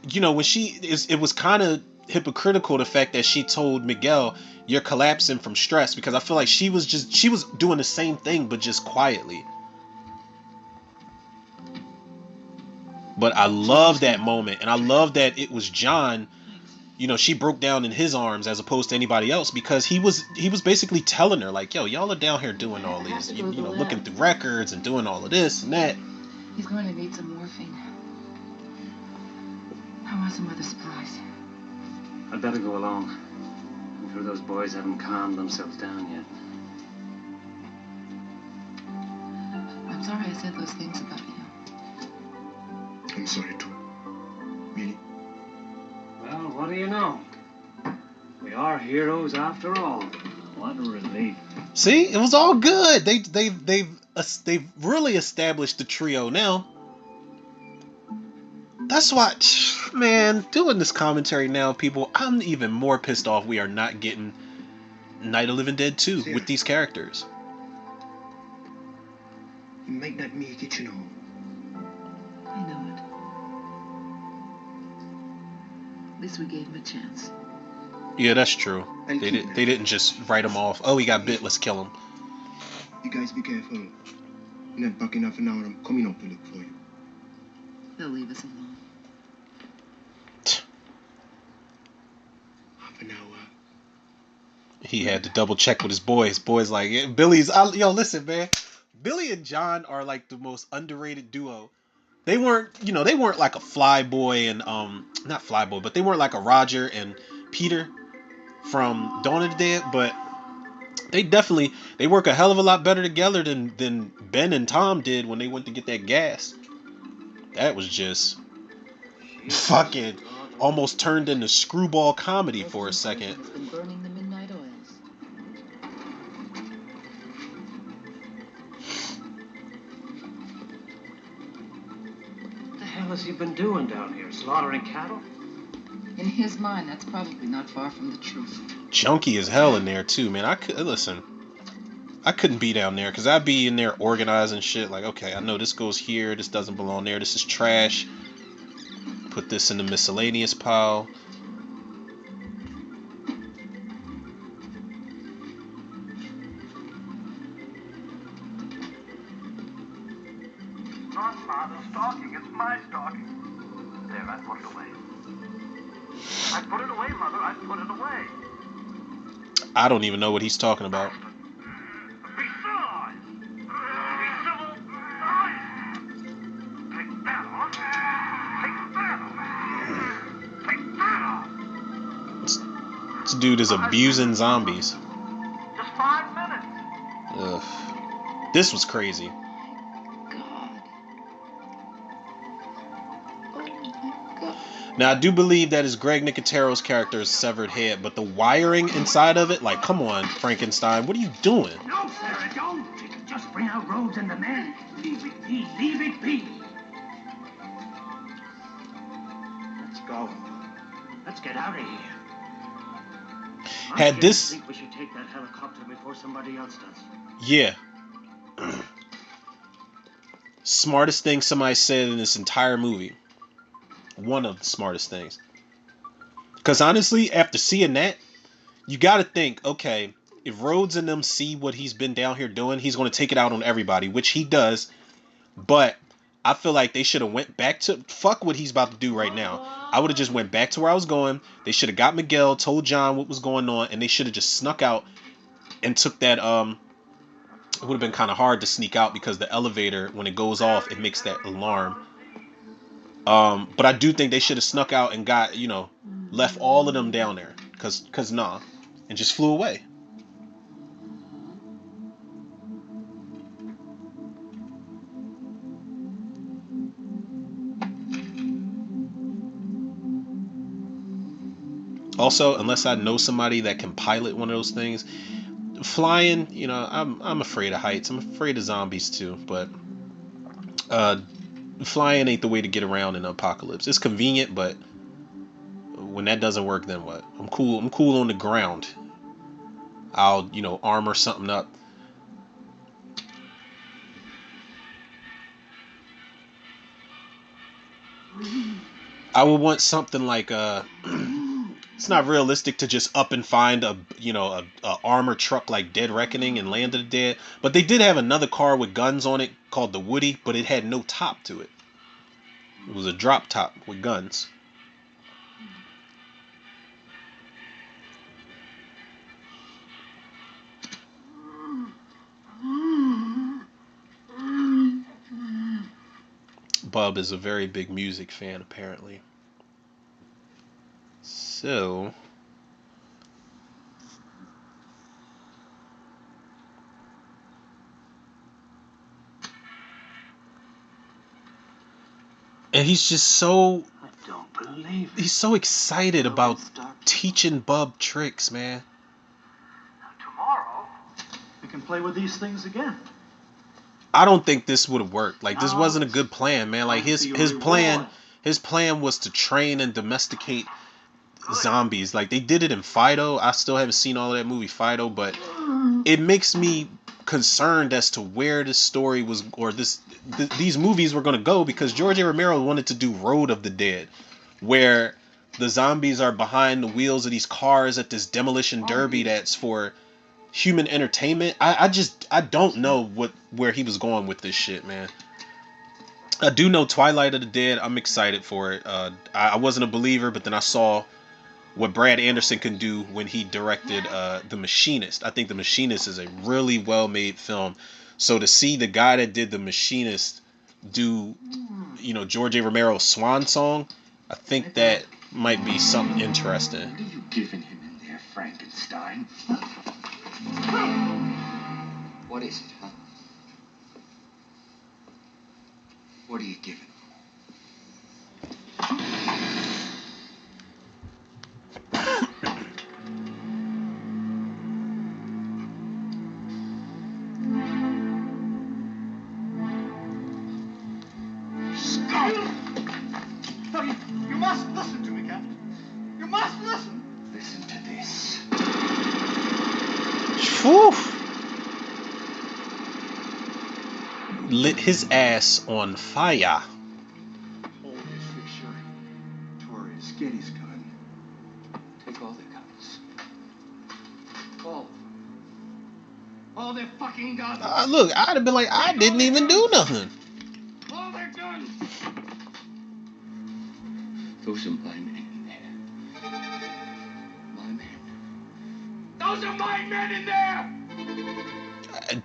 [SPEAKER 1] when it was kind of hypocritical, the fact that she told Miguel, you're collapsing from stress, because I feel like she was doing the same thing but just quietly. But I love that moment, and I love that it was John. She broke down in his arms as opposed to anybody else, because he was basically telling her, like, yo, y'all are down here doing all these, looking through records and doing all of this and that.
[SPEAKER 2] He's going to need some morphine. I want some other supplies.
[SPEAKER 3] I'd better go along. I'm sure those boys haven't calmed themselves down yet.
[SPEAKER 2] I'm sorry I said those things about you.
[SPEAKER 7] I'm sorry too. Really?
[SPEAKER 3] Well, what do you know? We are heroes after all. What a relief.
[SPEAKER 1] See, it was all good. They've really established the trio now. That's why, man, doing this commentary now, people, I'm even more pissed off we are not getting Night of the Living Dead 2 with these characters.
[SPEAKER 7] You might not make it, you know.
[SPEAKER 2] I know it. At least we gave him a chance.
[SPEAKER 1] Yeah, that's true. They didn't just write him off. Oh, he got bit, let's kill him.
[SPEAKER 7] You guys be careful. You're not back in half an hour. I'm coming up to look for you.
[SPEAKER 2] They'll leave us alone.
[SPEAKER 7] Half an hour.
[SPEAKER 1] He had to double check with his boys. Boys like, yeah, yo, listen, man. Billy and John are like the most underrated duo. They weren't like a Flyboy and not Flyboy, but they weren't like a Roger and Peter from Dawn of the Dead, but they work a hell of a lot better together than Ben and Tom did when they went to get that gas. That was just fucking almost turned into screwball comedy for a second.
[SPEAKER 2] Has been burning the midnight oils.
[SPEAKER 3] What the hell has he been doing down here? Slaughtering cattle?
[SPEAKER 2] In his mind, that's probably not far from the truth.
[SPEAKER 1] Junky as hell in there too, man. I couldn't be down there, because I'd be in there organizing shit. Like, okay, I know this goes here, this doesn't belong there, this is trash. Put this in the miscellaneous pile.
[SPEAKER 6] Not father's stocking, it's my stocking. There, I put it away. I put it away, Mother, I put it away.
[SPEAKER 1] I don't even know what he's talking about.
[SPEAKER 6] Be civilized. Be civilized. Take that off. Take that off. Take that off.
[SPEAKER 1] This dude is abusing zombies.
[SPEAKER 6] Just 5 minutes.
[SPEAKER 1] Ugh. This was crazy.
[SPEAKER 2] God. Oh my God.
[SPEAKER 1] Now, I do believe that is Greg Nicotero's character's severed head, but the wiring inside of it, like, come on, Frankenstein, what are you doing?
[SPEAKER 6] No, Sarah, don't. Just bring out Rhodes and the men. Leave it be. Leave it be. Let's go. Let's get out of here.
[SPEAKER 1] Had this...
[SPEAKER 3] I think we should take that helicopter before somebody else does.
[SPEAKER 1] Yeah. Smartest thing somebody said in this entire movie. One of the smartest things. Because honestly, after seeing that, you got to think, okay, if Rhodes and them see what he's been down here doing, he's going to take it out on everybody, which he does. But I feel like they should have went back to fuck what he's about to do right now. I would have just went back to where I was going. They should have got Miguel, told John what was going on, and they should have just snuck out and took that. It would have been kind of hard to sneak out because the elevator, when it goes off, it makes that alarm. But I do think they should have snuck out and got, left all of them down there, cause nah, and just flew away. Also, unless I know somebody that can pilot one of those things, flying, I'm afraid of heights. I'm afraid of zombies too, but uh, flying ain't the way to get around in an apocalypse. It's convenient, but when that doesn't work, then what? I'm cool. I'm cool on the ground. I'll, armor something up. I would want something like it's not realistic to just up and find a armor truck like Dead Reckoning and Land of the Dead, but they did have another car with guns on it called the Woody, but it had no top to it. It was a drop top with guns. Bub is a very big music fan, apparently. So, and he's just so
[SPEAKER 8] I don't believe it.
[SPEAKER 1] he's so excited about teaching Bub tricks, man.
[SPEAKER 8] Tomorrow, we can play with these things again.
[SPEAKER 1] I don't think this would have worked. Like, this wasn't a good plan, man. Like his plan was to train and domesticate zombies. Like, they did it in Fido. I still haven't seen all of that movie Fido, but it makes me concerned as to where this story was, or these movies were going to go, because George A. Romero wanted to do Road of the Dead, where the zombies are behind the wheels of these cars at this demolition derby that's for human entertainment. I don't know where he was going with this shit, man. I do know Twilight of the Dead. I'm excited for it. I wasn't a believer, but then I saw what Brad Anderson can do when he directed The Machinist. I think The Machinist is a really well made film. So to see the guy that did The Machinist do, George A. Romero's Swan Song, I think that might be something interesting.
[SPEAKER 7] What are you giving him in there, Frankenstein? What is it, huh? What are you giving him?
[SPEAKER 8] You must listen to me, Captain. You must listen.
[SPEAKER 7] Listen to this.
[SPEAKER 1] Whew. Lit his ass on fire.
[SPEAKER 8] Hold this, Fisher. Torres, get his gun.
[SPEAKER 7] Take all the guns.
[SPEAKER 6] All their fucking guns.
[SPEAKER 1] Look, I'd have been like, I didn't even do nothing.
[SPEAKER 6] All their guns.
[SPEAKER 7] Those are my men in there. My men.
[SPEAKER 6] Those are my men in there.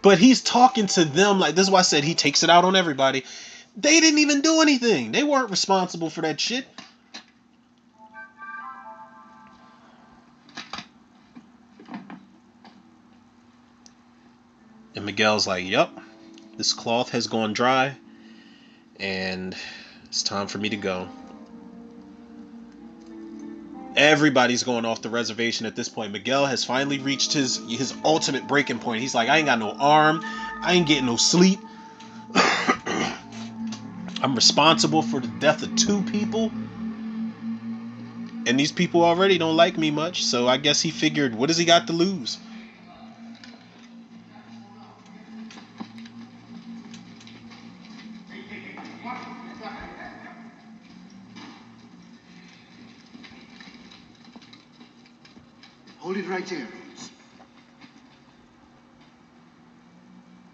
[SPEAKER 1] But he's talking to them like, this is why I said he takes it out on everybody. They didn't even do anything. They weren't responsible for that shit. And Miguel's like, yup, this cloth has gone dry, and it's time for me to go. Everybody's going off the reservation at this point. Miguel has finally reached his ultimate breaking point. He's like, I ain't got no arm. I ain't getting no sleep. I'm responsible for the death of 2 people. And these people already don't like me much. So I guess he figured, what does he got to lose?
[SPEAKER 5] Hold it right there, Rhodes.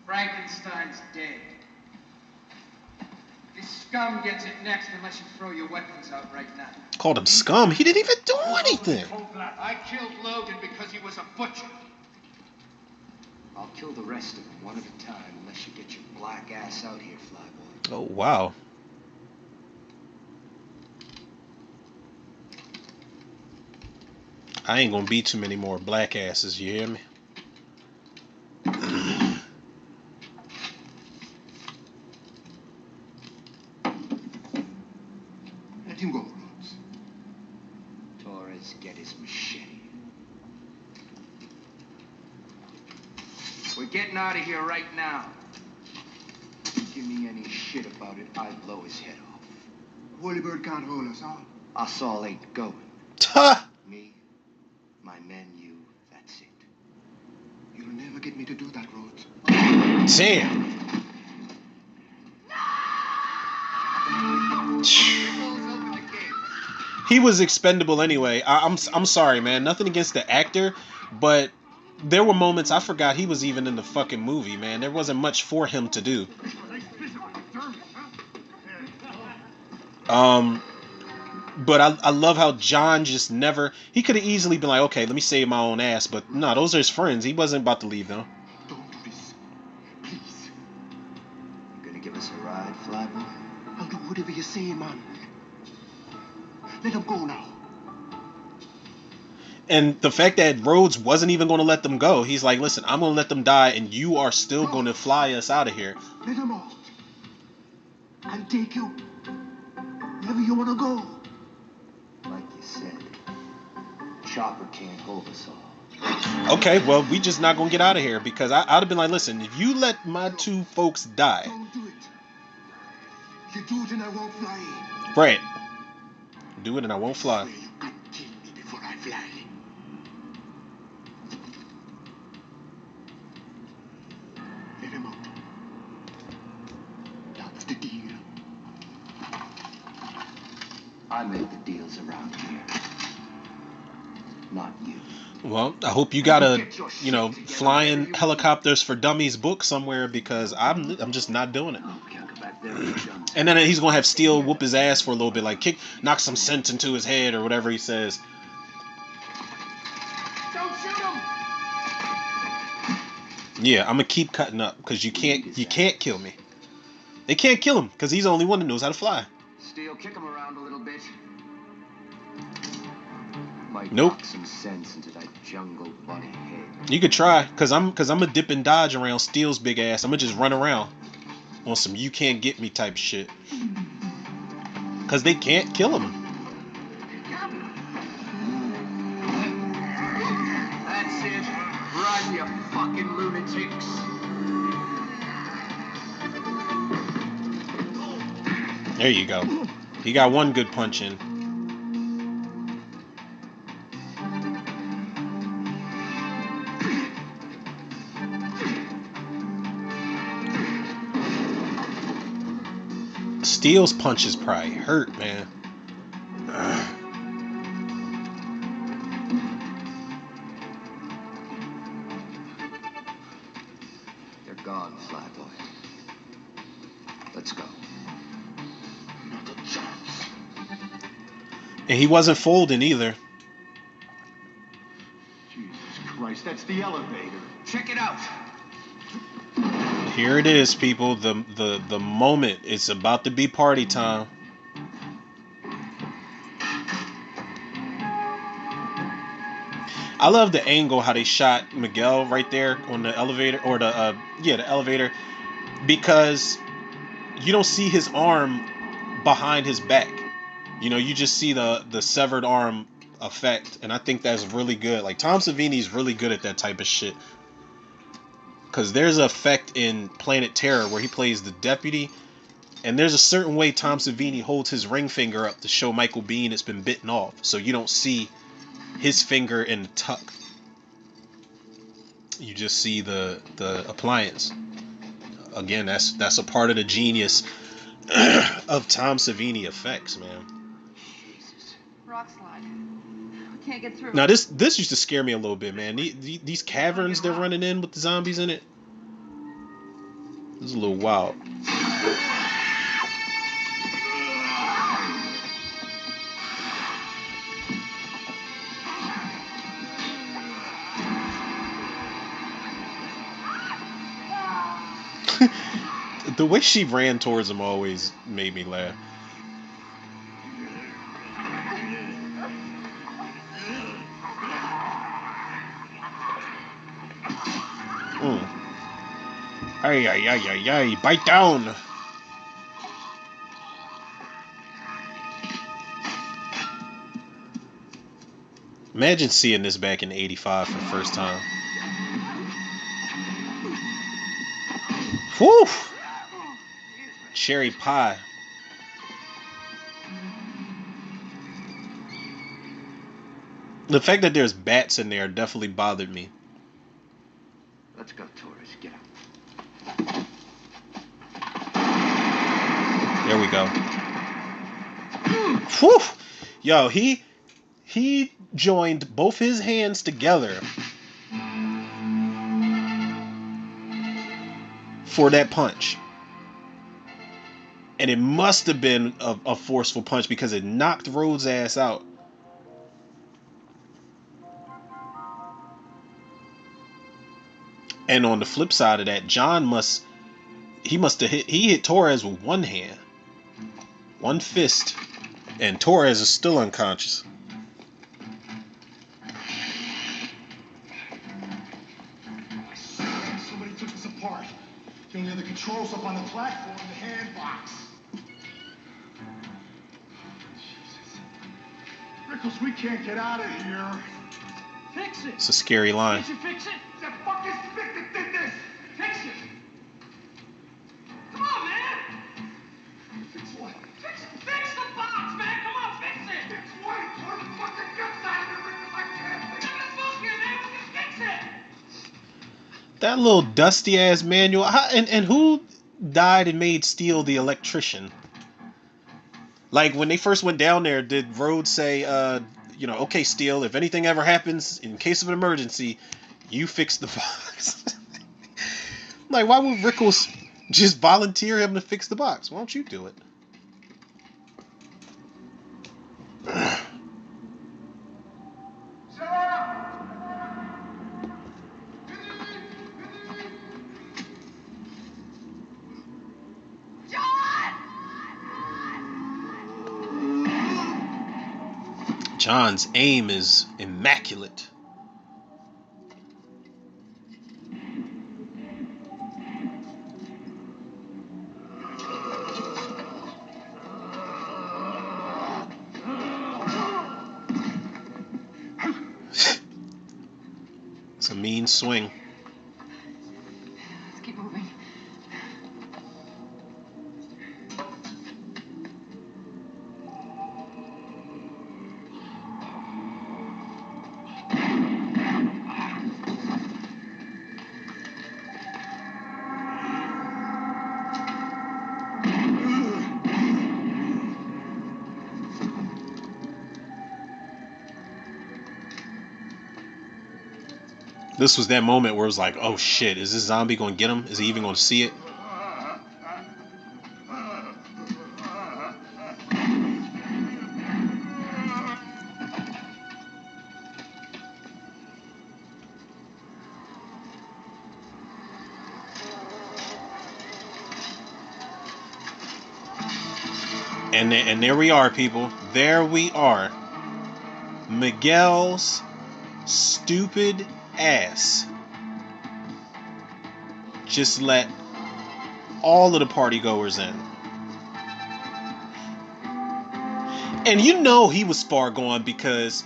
[SPEAKER 6] Frankenstein's dead. This scum gets it next unless you throw your weapons out right now.
[SPEAKER 1] Called him scum. He didn't even do anything.
[SPEAKER 6] I killed Logan because he was a butcher.
[SPEAKER 7] I'll kill the rest of them one at a time unless you get your black ass out here, Flyboy.
[SPEAKER 1] Oh, wow. I ain't gonna be too many more black asses, you hear me?
[SPEAKER 5] Let him go, Rhodes.
[SPEAKER 7] Torres, get his machete. We're getting out of here right now. Give me any shit about it, I'll blow his head off.
[SPEAKER 5] Holy Bird can't hold us, huh?
[SPEAKER 7] Us all ain't going.
[SPEAKER 1] Tuh!
[SPEAKER 7] Me, my men, you, that's it.
[SPEAKER 5] You'll never get me to do that, Rhodes.
[SPEAKER 1] Damn. He was expendable anyway. I'm sorry, man. Nothing against the actor, but there were moments I forgot he was even in the fucking movie, man. There wasn't much for him to do. But I love how John just never... He could have easily been like, okay, let me save my own ass. But no, those are his friends. He wasn't about to leave them.
[SPEAKER 5] Don't do this. Please.
[SPEAKER 7] You gonna give us a ride, Flyboy?
[SPEAKER 5] I'll do whatever you say, man. Let him go now.
[SPEAKER 1] And the fact that Rhodes wasn't even going to let them go. He's like, listen, I'm going to let them die, and you are still going to fly us out of here.
[SPEAKER 5] Let him out. I'll take you. Wherever you want to go.
[SPEAKER 7] Like you said, Chopper can't hold us all.
[SPEAKER 1] Okay, well, we just not going to get out of here, because I'd have been like, listen, if you let my two folks die...
[SPEAKER 5] Don't do it. You do it and I won't fly.
[SPEAKER 1] Right. Do it and I won't
[SPEAKER 5] I
[SPEAKER 1] fly.
[SPEAKER 5] swear you can't kill me before I fly. Let him out. That's the deal.
[SPEAKER 7] I make the deals around here. Not you.
[SPEAKER 1] Well, I hope you got a, flying helicopters for dummies book somewhere, because I'm just not doing it. And then he's gonna have Steel whoop his ass for a little bit, like knock some sense into his head or whatever he says.
[SPEAKER 6] Don't shoot him!
[SPEAKER 1] Yeah, I'm gonna keep cutting up because you can't kill me. They can't kill him because he's the only one that knows how to fly.
[SPEAKER 7] Steel, kick him around a little bit. Might
[SPEAKER 1] Nope.
[SPEAKER 7] knock some sense into that jungle bunny head.
[SPEAKER 1] You could try, cause I'm a dip and dodge around Steel's big ass. I'm gonna just run around on some you can't get me type shit. Cause they can't kill him.
[SPEAKER 7] That's it. Run, you fucking lunatics.
[SPEAKER 1] There you go. He got one good punch in. Steel's punches probably hurt, man.
[SPEAKER 7] They're gone, Flyboy. Let's go.
[SPEAKER 5] Not a chance.
[SPEAKER 1] And he wasn't folding either.
[SPEAKER 8] Jesus Christ, that's the elevator.
[SPEAKER 6] Check it out.
[SPEAKER 1] Here it is, people. The moment. It's about to be party time. I love the angle how they shot Miguel right there on the elevator, or the elevator, because you don't see his arm behind his back. You just see the severed arm effect, and I think that's really good. Like, Tom Savini's really good at that type of shit. Because there's an effect in Planet Terror where he plays the deputy, and there's a certain way Tom Savini holds his ring finger up to show Michael Biehn it's been bitten off, so you don't see his finger in the tuck. You just see the appliance. Again, that's a part of the genius of Tom Savini effects, man.
[SPEAKER 2] Rock slide. can't get through.
[SPEAKER 1] Now this used to scare me a little bit, man. These caverns they're running in with the zombies in it. This is a little wild. The way she ran towards him always made me laugh. Ay, ay, ay, ay, ay, bite down! Imagine seeing this back in '85 for the first time. Whew! Cherry pie. The fact that there's bats in there definitely bothered me.
[SPEAKER 7] Let's go, Taurus. Get up.
[SPEAKER 1] There we go. Whew! Yo, he joined both his hands together for that punch. And it must have been a forceful punch because it knocked Rhodes' ass out. And on the flip side of that, John must have hit Torres with one hand, one fist, and Torres is still unconscious.
[SPEAKER 5] Somebody took this apart. The only other controls up on the platform, the hand box. Jesus. Rickles, we can't get out of here.
[SPEAKER 6] Fix it.
[SPEAKER 1] It's a scary line.
[SPEAKER 6] Can't you fix it?
[SPEAKER 5] That fucking stick that did this.
[SPEAKER 6] Fix it. Come on, man.
[SPEAKER 5] Fix what?
[SPEAKER 6] Fix the box, man. Come on, fix it.
[SPEAKER 5] Fix what? Pour the fucking guts out of it, Rickles. I can't fix
[SPEAKER 6] Get the book here, man. We can fix it.
[SPEAKER 1] That little dusty ass manual. And who died and made Steel the electrician? Like when they first went down there, did Rhodes say, okay, Steel, if anything ever happens in case of an emergency, you fix the box? Like, why would Rickles just volunteer him to fix the box? Why don't you do it? John's aim is immaculate. It's a mean swing.
[SPEAKER 2] Let's keep moving.
[SPEAKER 1] This was that moment where it was like, oh shit, is this zombie going to get him? Is he even going to see it? And there we are, people. There we are. Miguel's stupid ass just let all of the party goers in. And you know he was far gone because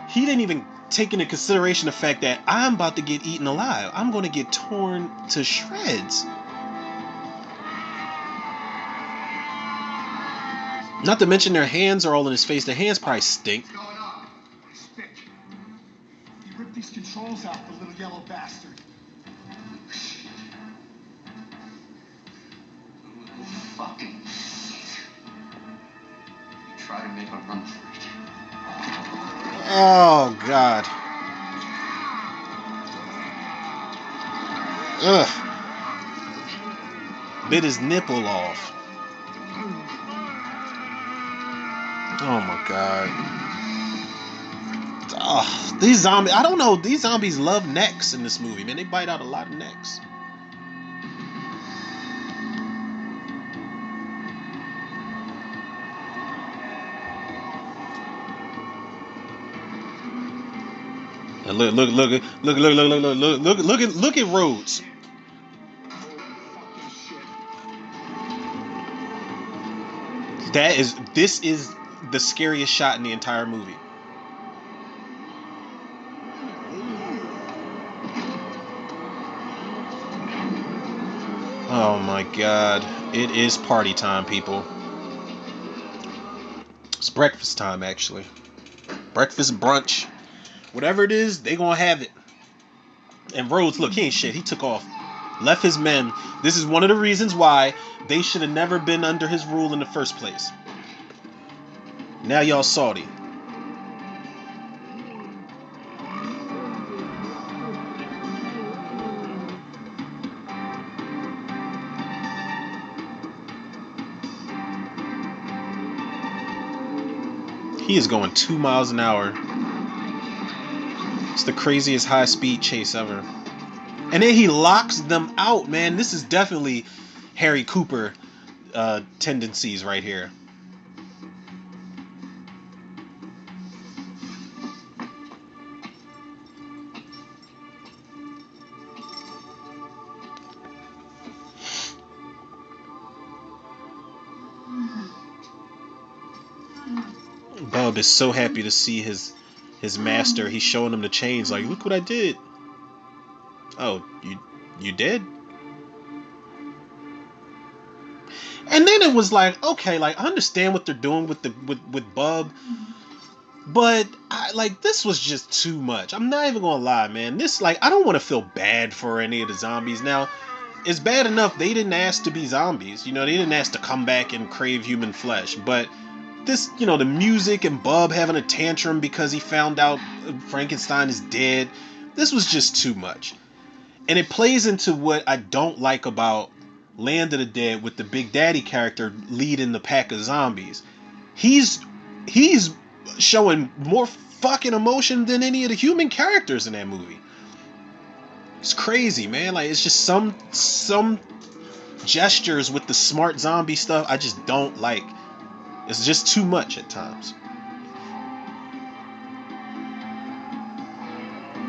[SPEAKER 1] he didn't even take into consideration the fact that I'm about to get eaten alive. I'm going to get torn to shreds. Not to mention their hands are all in his face. Their hands probably stink.
[SPEAKER 5] What's going on? Stick. He ripped these controls out, the little yellow bastard.
[SPEAKER 7] Little fucking shit. You try to make a run for it.
[SPEAKER 1] Oh God. Ugh. Bit his nipple off. Oh my God. Oh, these zombies. I don't know. These zombies love necks in this movie, man. They bite out a lot of necks. And look at Rhodes. This is the scariest shot in the entire movie. Oh my God. It is party time, people. It's breakfast time, actually. Breakfast, brunch. Whatever it is, they gonna have it. And Rhodes, look, he ain't shit. He took off. Left his men. This is one of the reasons why they should have never been under his rule in the first place. Now y'all salty. He is going 2 miles an hour. It's the craziest high-speed chase ever. And then he locks them out, man. This is definitely Harry Cooper tendencies right here. Bub is so happy to see his master. He's showing him the chains, like, look what I did. Oh, you did? And then it was like, okay, like I understand what they're doing with Bub, but this was just too much. I'm not even gonna lie, man. This, like, I don't want to feel bad for any of the zombies. Now, it's bad enough they didn't ask to be zombies. You know, they didn't ask to come back and crave human flesh. But this, you know, the music and Bub having a tantrum because he found out Frankenstein is dead. This was just too much. And it plays into what I don't like about Land of the Dead with the Big Daddy character leading the pack of zombies. He's showing more fucking emotion than any of the human characters in that movie. It's crazy, man. Like, it's just some gestures with the smart zombie stuff I just don't like. It's just too much at times.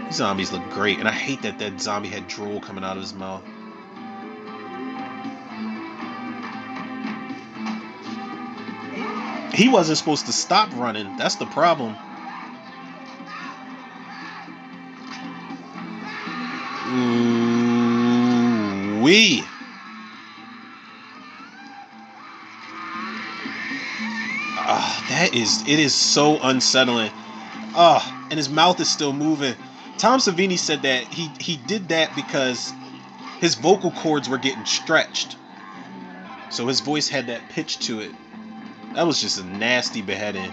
[SPEAKER 1] These zombies look great, and I hate that zombie had drool coming out of his mouth. He wasn't supposed to stop running. That's the problem. Ooh-wee. It is so unsettling. And his mouth is still moving. Tom Savini said that he did that because his vocal cords were getting stretched. So his voice had that pitch to it. That was just a nasty beheading.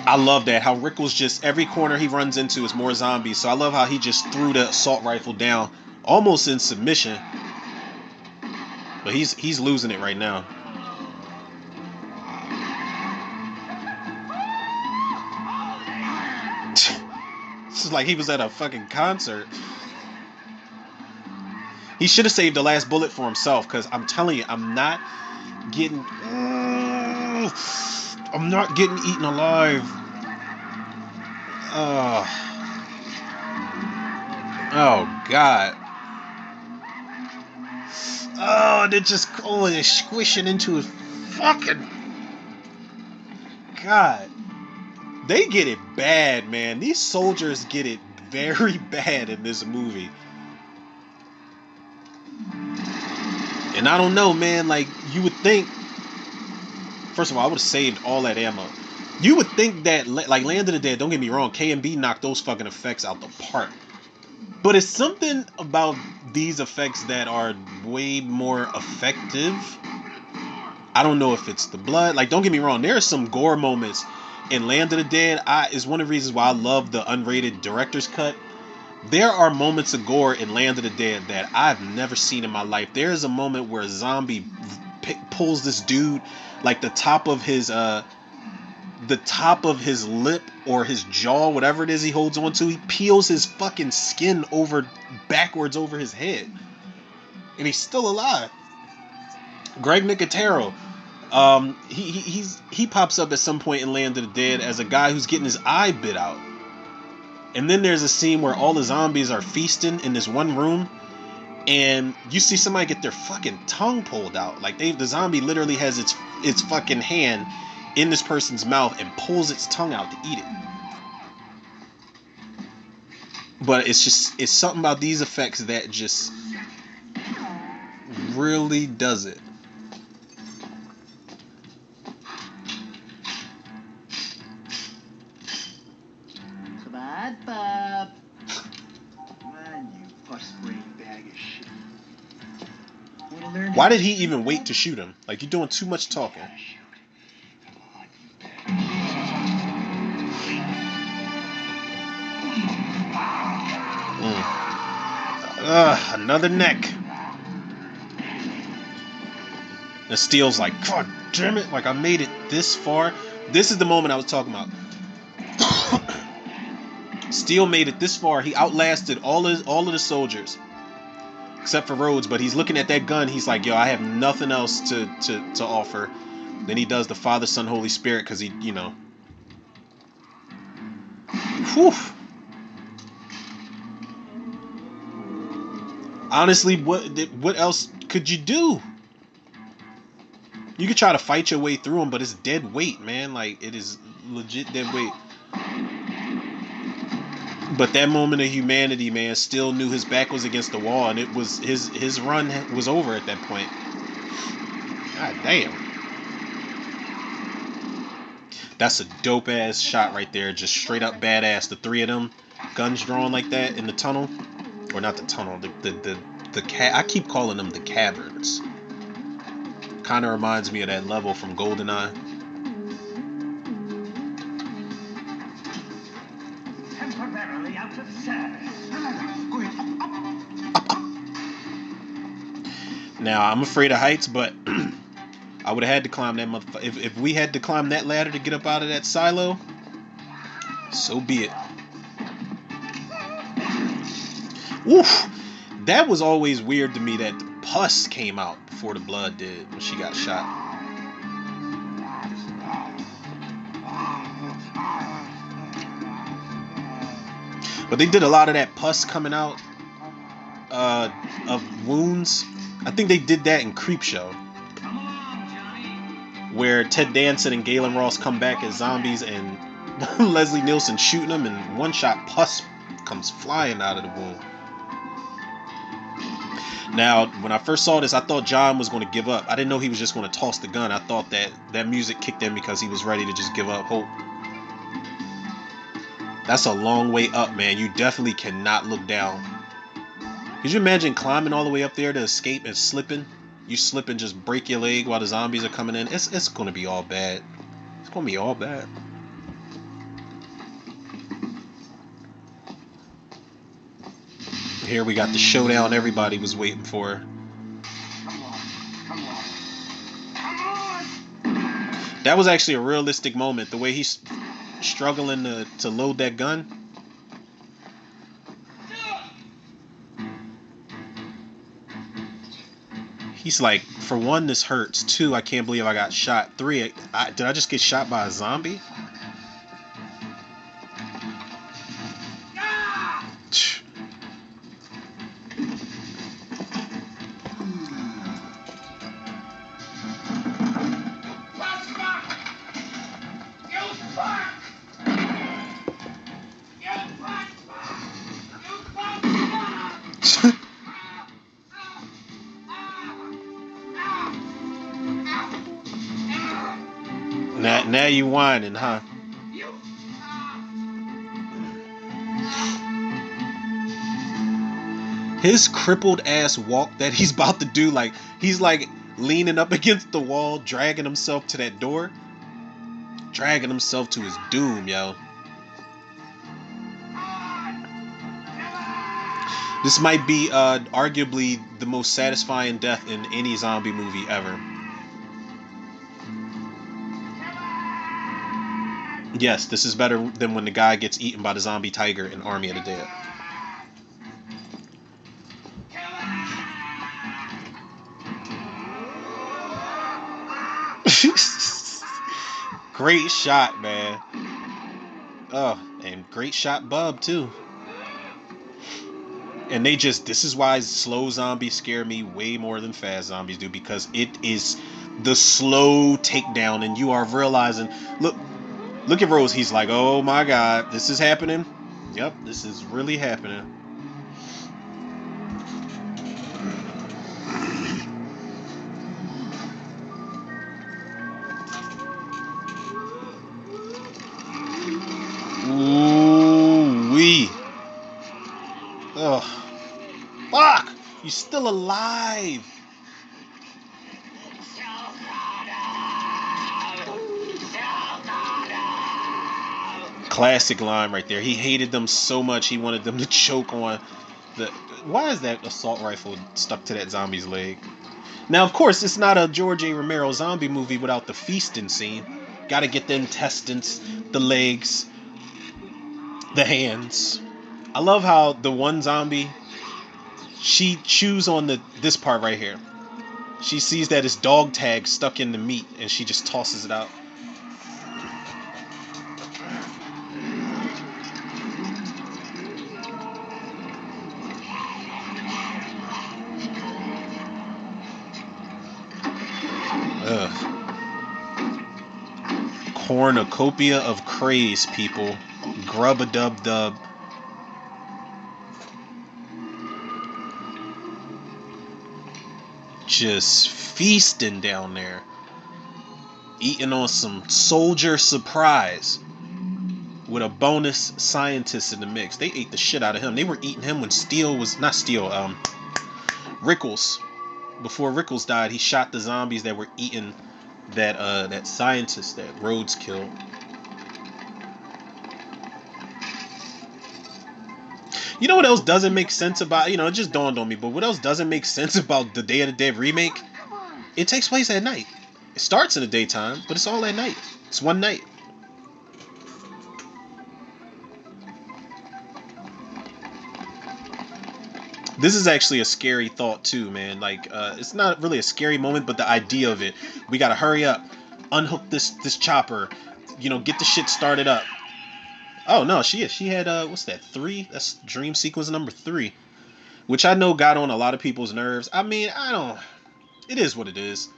[SPEAKER 1] I love that. How Rick was just, every corner he runs into is more zombies. So I love how he just threw the assault rifle down almost in submission. But he's losing it right now. This is like he was at a fucking concert. He should have saved the last bullet for himself, because I'm telling you, I'm not getting eaten alive. Oh God. Oh, they're squishing into his fucking God. They get it bad, man. These soldiers get it very bad in this movie. And I don't know, man, like, you would think, first of all, I would have saved all that ammo. You would think that, like, Land of the Dead, don't get me wrong, K&B knocked those fucking effects out the park. But it's something about these effects that are way more effective I don't know if it's the blood. Like, don't get me wrong, there are some gore moments in Land of the Dead. Is one of the reasons why I love the unrated director's cut. There are moments of gore in Land of the Dead that I've never seen in my life. There is a moment where a zombie pulls this dude, like the top of his lip or his jaw, whatever it is he holds on to. He peels his fucking skin backwards over his head, and he's still alive. Greg Nicotero, he pops up at some point in Land of the Dead as a guy who's getting his eye bit out. And then there's a scene where all the zombies are feasting in this one room, and you see somebody get their fucking tongue pulled out. Like, the zombie literally has its fucking hand in this person's mouth and pulls its tongue out to eat it. But it's something about these effects that just really does it.
[SPEAKER 8] Bub. Man, you bus-brain bag of shit.
[SPEAKER 1] Why did he even wait to shoot him? Like, you're doing too much talking. Another neck. And Steele's like, God damn it, like I made it this far. This is the moment I was talking about. Steele made it this far. He outlasted all of the soldiers except for Rhodes, but he's looking at that gun. He's like, yo, I have nothing else to offer. Then he does the Father, Son, Holy Spirit, because he, you know. Whew. Honestly, what else could you do? You could try to fight your way through him, but it's dead weight, man. Like, it is legit dead weight. But that moment of humanity, man, still knew his back was against the wall, and it was his run was over at that point. God damn. That's a dope ass shot right there, just straight up badass. The three of them, guns drawn like that in the tunnel, or not the tunnel, I keep calling them the caverns. Kind of reminds me of that level from GoldenEye.
[SPEAKER 6] Temporarily out of service.
[SPEAKER 8] Go ahead. Up.
[SPEAKER 1] Now, I'm afraid of heights, but I would have had to climb that motherfucker. If we had to climb that ladder to get up out of that silo, so be it. Oof. That was always weird to me that the pus came out before the blood did when she got shot. But they did a lot of that pus coming out of wounds. I think they did that in Creepshow, where Ted Danson and Galen Ross come back as zombies and Leslie Nielsen shooting them, and one shot pus comes flying out of the wound. Now, when I first saw this, I thought John was going to give up. I didn't know he was just going to toss the gun. I thought that music kicked in because he was ready to just give up hope. That's a long way up, man. You definitely cannot look down. Could you imagine climbing all the way up there to escape and slipping? You slip and just break your leg while the zombies are coming in. It's going to be all bad. It's going to be all bad. Here we got the showdown everybody was waiting for. That was actually a realistic moment. The way he's struggling to load that gun. He's like, for one, this hurts. Two, I can't believe I got shot. Three, did I just get shot by a zombie? Now you whining, huh? His crippled ass walk that he's about to do, like he's like leaning up against the wall, dragging himself to that door, dragging himself to his doom, yo. This might be arguably the most satisfying death in any zombie movie ever. Yes, this is better than when the guy gets eaten by the zombie tiger in Army of the Dead. Great shot, man. Oh, and great shot Bub too. And this is why slow zombies scare me way more than fast zombies do, because it is the slow takedown and you are realizing, look at Rose, he's like, oh my god, this is happening. Yep, this is really happening. Ooh wee. Ugh. Fuck! You're still alive! Classic line right there. He hated them so much he wanted them to choke on the... Why is that assault rifle stuck to that zombie's leg? Now, of course, it's not a George A. Romero zombie movie without the feasting scene. Gotta get the intestines, the legs, the hands. I love how the one zombie, she chews on this part right here. She sees that it's dog tag stuck in the meat and she just tosses it out. Ugh. Cornucopia of craze, people. Grub-a-dub-dub. Just feasting down there. Eating on some soldier surprise. With a bonus scientist in the mix. They ate the shit out of him. They were eating him when Rickles. Before Rickles died, he shot the zombies that were eating that scientist that Rhodes killed. You know what else doesn't make sense about, it just dawned on me, but what else doesn't make sense about the Day of the Dead remake? It takes place at night. It starts in the daytime, but it's all at night. It's one night. This is actually a scary thought too, man. Like, it's not really a scary moment, but the idea of it. We gotta hurry up, unhook this chopper, get the shit started up. Oh no, she had what's that, 3? That's dream sequence number 3, which I know got on a lot of people's nerves. I mean, it is what it is.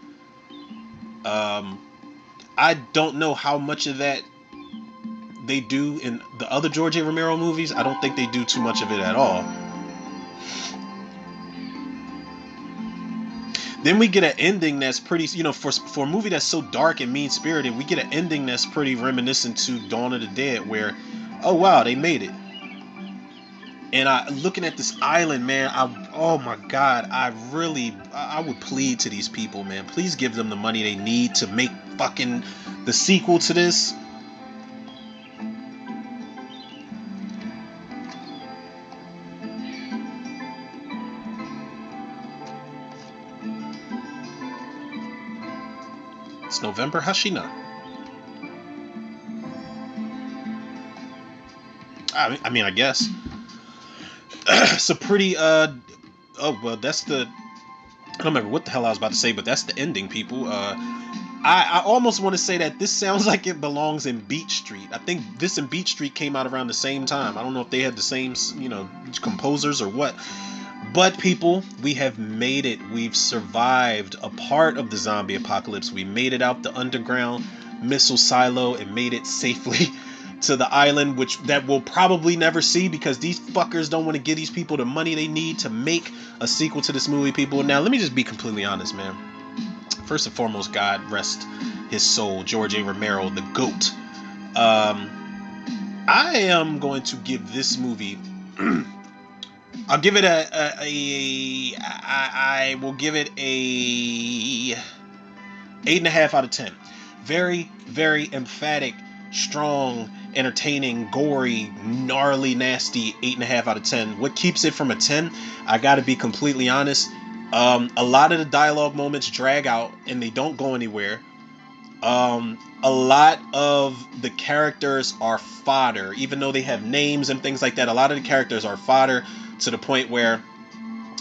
[SPEAKER 1] I don't know how much of that they do in the other George A. Romero movies. I don't think they do too much of it at all. Then we get an ending that's pretty, for a movie that's so dark and mean-spirited, we get an ending that's pretty reminiscent to Dawn of the Dead, where, oh wow, they made it. And looking at this island, man, oh my god, I would plead to these people, man. Please give them the money they need to make fucking the sequel to this. It's November. How's she know? I mean, I guess. It's a pretty, oh, well, that's the, I don't remember what the hell I was about to say, but that's the ending, people. I almost want to say that this sounds like it belongs in Beach Street. I think this and Beach Street came out around the same time. I don't know if they had the same, composers or what. But people, we have made it. We've survived a part of the zombie apocalypse. We made it out the underground missile silo and made it safely to the island, which that we'll probably never see because these fuckers don't want to give these people the money they need to make a sequel to this movie, people. Now, let me just be completely honest, man. First and foremost, God rest his soul, George A. Romero, the GOAT. I am going to give this movie I'll give it I will give it a 8.5 out of 10. Very, very emphatic, strong, entertaining, gory, gnarly, nasty 8.5 out of 10. What keeps it from a 10? I gotta be completely honest. A lot of the dialogue moments drag out and they don't go anywhere. A lot of the characters are fodder, even though they have names and things like that. A lot of the characters are fodder to the point where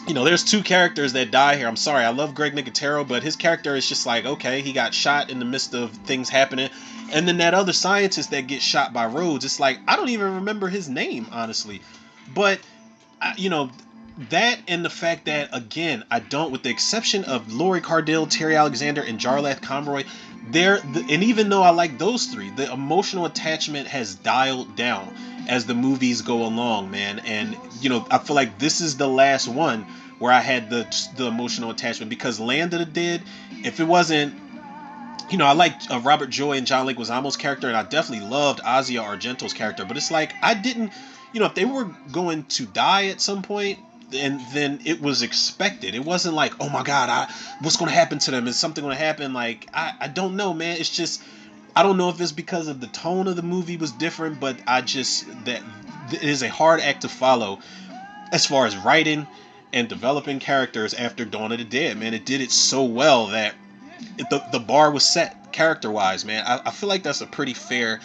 [SPEAKER 1] there's two characters that die here. I'm sorry, I love Greg Nicotero, but his character is just like, okay, he got shot in the midst of things happening. And then that other scientist that gets shot by Rhodes, it's like, I don't even remember his name, honestly. But, that and the fact that, again, I don't, with the exception of Laurie Cardell, Terry Alexander, and Jarlath Conroy, and even though I like those three, the emotional attachment has dialed down as the movies go along, man. And I feel like this is the last one where I had the emotional attachment, because Land of the Dead, if it wasn't, I liked Robert Joy and John Leguizamo's character, and I definitely loved Asia Argento's character, but it's like I didn't, if they were going to die at some point, and then it was expected. It wasn't like, oh my God, what's going to happen to them? Is something going to happen? Like, I don't know, man. It's just, I don't know if it's because of the tone of the movie was different, but that it is a hard act to follow as far as writing and developing characters after Dawn of the Dead, man. It did it so well that the bar was set character wise, man. I feel like that's a pretty fair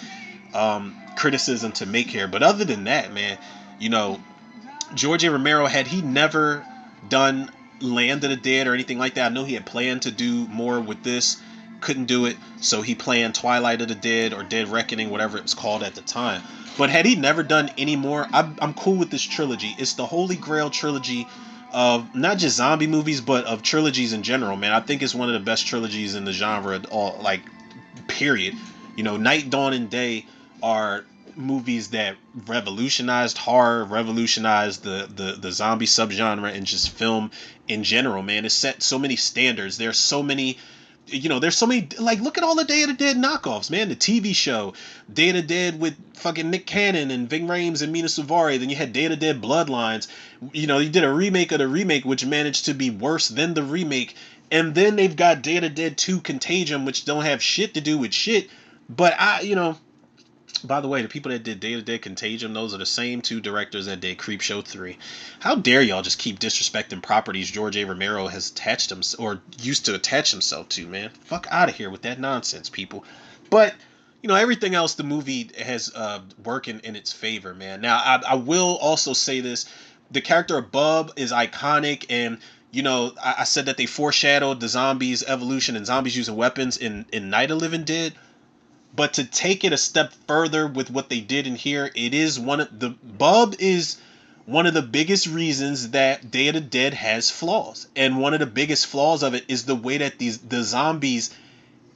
[SPEAKER 1] criticism to make here. But other than that, man, George A. Romero, had he never done Land of the Dead or anything like that, I know he had planned to do more with this, couldn't do it, so he planned Twilight of the Dead or Dead Reckoning, whatever it was called at the time. But had he never done any more, I'm cool with this trilogy. It's the Holy Grail trilogy of not just zombie movies, but of trilogies in general, man. I think it's one of the best trilogies in the genre, all like, period. Night, Dawn, and Day are movies that revolutionized horror, revolutionized the zombie subgenre, and just film in general, man. It set so many standards. There's so many, like, look at all the Day of the Dead knockoffs, man. The TV show, Day of the Dead with fucking Nick Cannon and Ving Rhames and Mina Suvari. Then you had Day of the Dead Bloodlines. You did a remake of the remake, which managed to be worse than the remake. And then they've got Day of the Dead 2 Contagion, which don't have shit to do with shit. But by the way, the people that did Day of the Dead Contagion, those are the same two directors that did Creepshow 3. How dare y'all just keep disrespecting properties George A. Romero has attached himself, or used to attach himself to, man? Fuck out of here with that nonsense, people. But, everything else, the movie has working in its favor, man. Now, I will also say this. The character of Bub is iconic, and, I said that they foreshadowed the zombies' evolution and zombies using weapons in Night of the Living Dead. But to take it a step further with what they did in here, it is Bub is one of the biggest reasons that Day of the Dead has flaws. And one of the biggest flaws of it is the way that the zombies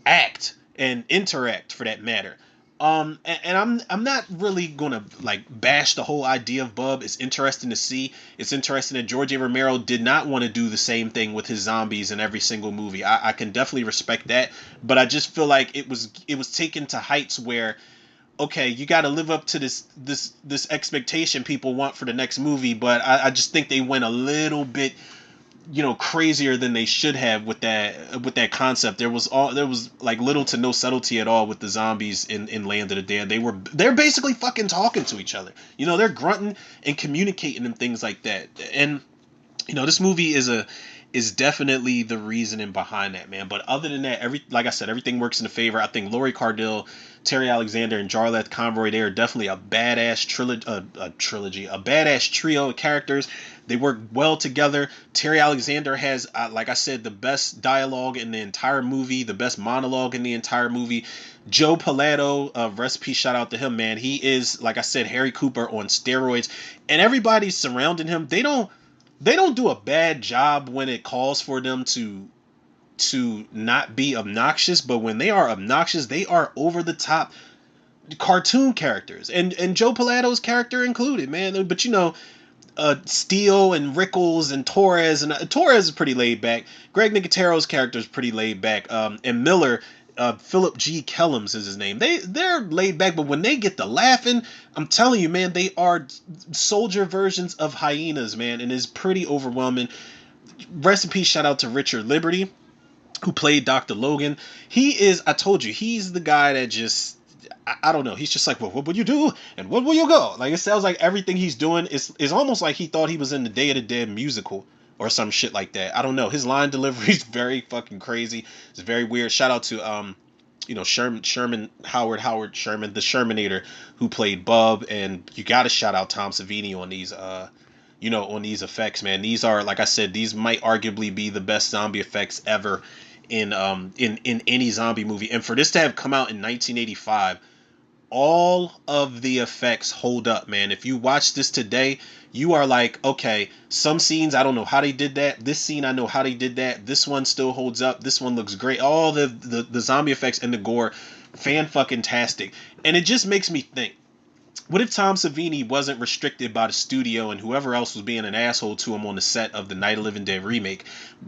[SPEAKER 1] act and interact, for that matter. And I'm not really gonna like bash the whole idea of Bub. It's interesting to see. It's interesting that George A. Romero did not want to do the same thing with his zombies in every single movie. I can definitely respect that, but I just feel like it was taken to heights where, okay, you got to live up to this expectation people want for the next movie, but I just think they went a little bit crazier than they should have with that concept. There was like little to no subtlety at all with the zombies in Land of the Dead. They're basically fucking talking to each other. They're grunting and communicating and things like that. And this movie is definitely the reasoning behind that, man. But other than that, like I said, everything works in the favor. I think Laurie Cardell, Terry Alexander, and Jarlath Conroy, they are definitely a badass trilogy, a badass trio of characters. They work well together. Terry Alexander has, like I said, the best dialogue in the entire movie, the best monologue in the entire movie. Joe Pilato, recipe shout out to him, man. He is, like I said, Harry Cooper on steroids, and everybody surrounding him, they don't do a bad job when it calls for them to not be obnoxious, but when they are obnoxious, they are over the top cartoon characters, and Joe Pilato's character included, man. But Steele and Rickles and Torres is pretty laid back. Greg Nicotero's character is pretty laid back. And Miller, Philip G. Kellums is his name. They're laid back, but when they get to laughing, I'm telling you, man, they are soldier versions of hyenas, man, and it's pretty overwhelming. Rest in peace, shout out to Richard Liberty, who played Dr. Logan. He is, I told you, he's the guy that just, I don't know. He's just like, well, what will you do? And what will you go? Like, it sounds like everything he's doing is almost like he thought he was in the Day of the Dead musical or some shit like that. I don't know. His line delivery is very fucking crazy. It's very weird. Shout out to, Howard Sherman, the Shermanator, who played Bub. And you got to shout out Tom Savini on these, on these effects, man. These are, like I said, these might arguably be the best zombie effects ever in any zombie movie. And for this to have come out in 1985, all of the effects hold up, man. If you watch this today, you are like, okay, some scenes I don't know how they did that. This scene I know how they did that. This one still holds up. This one looks great. All the zombie effects and the gore, fan fucking tastic. And it just makes me think, what if Tom Savini wasn't restricted by the studio and whoever else was being an asshole to him on the set of the Night of the Living Dead remake?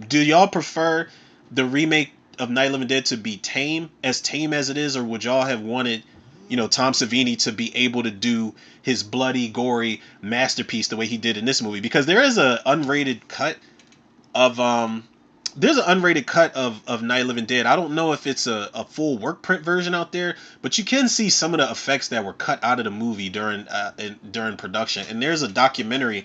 [SPEAKER 1] Do y'all prefer the remake of Night of the Living Dead to be tame as it is, or would y'all have wanted, Tom Savini to be able to do his bloody, gory masterpiece the way he did in this movie? Because there is a unrated cut of Night of the Living Dead. I don't know if it's a full work print version out there, but you can see some of the effects that were cut out of the movie during production. And there's a documentary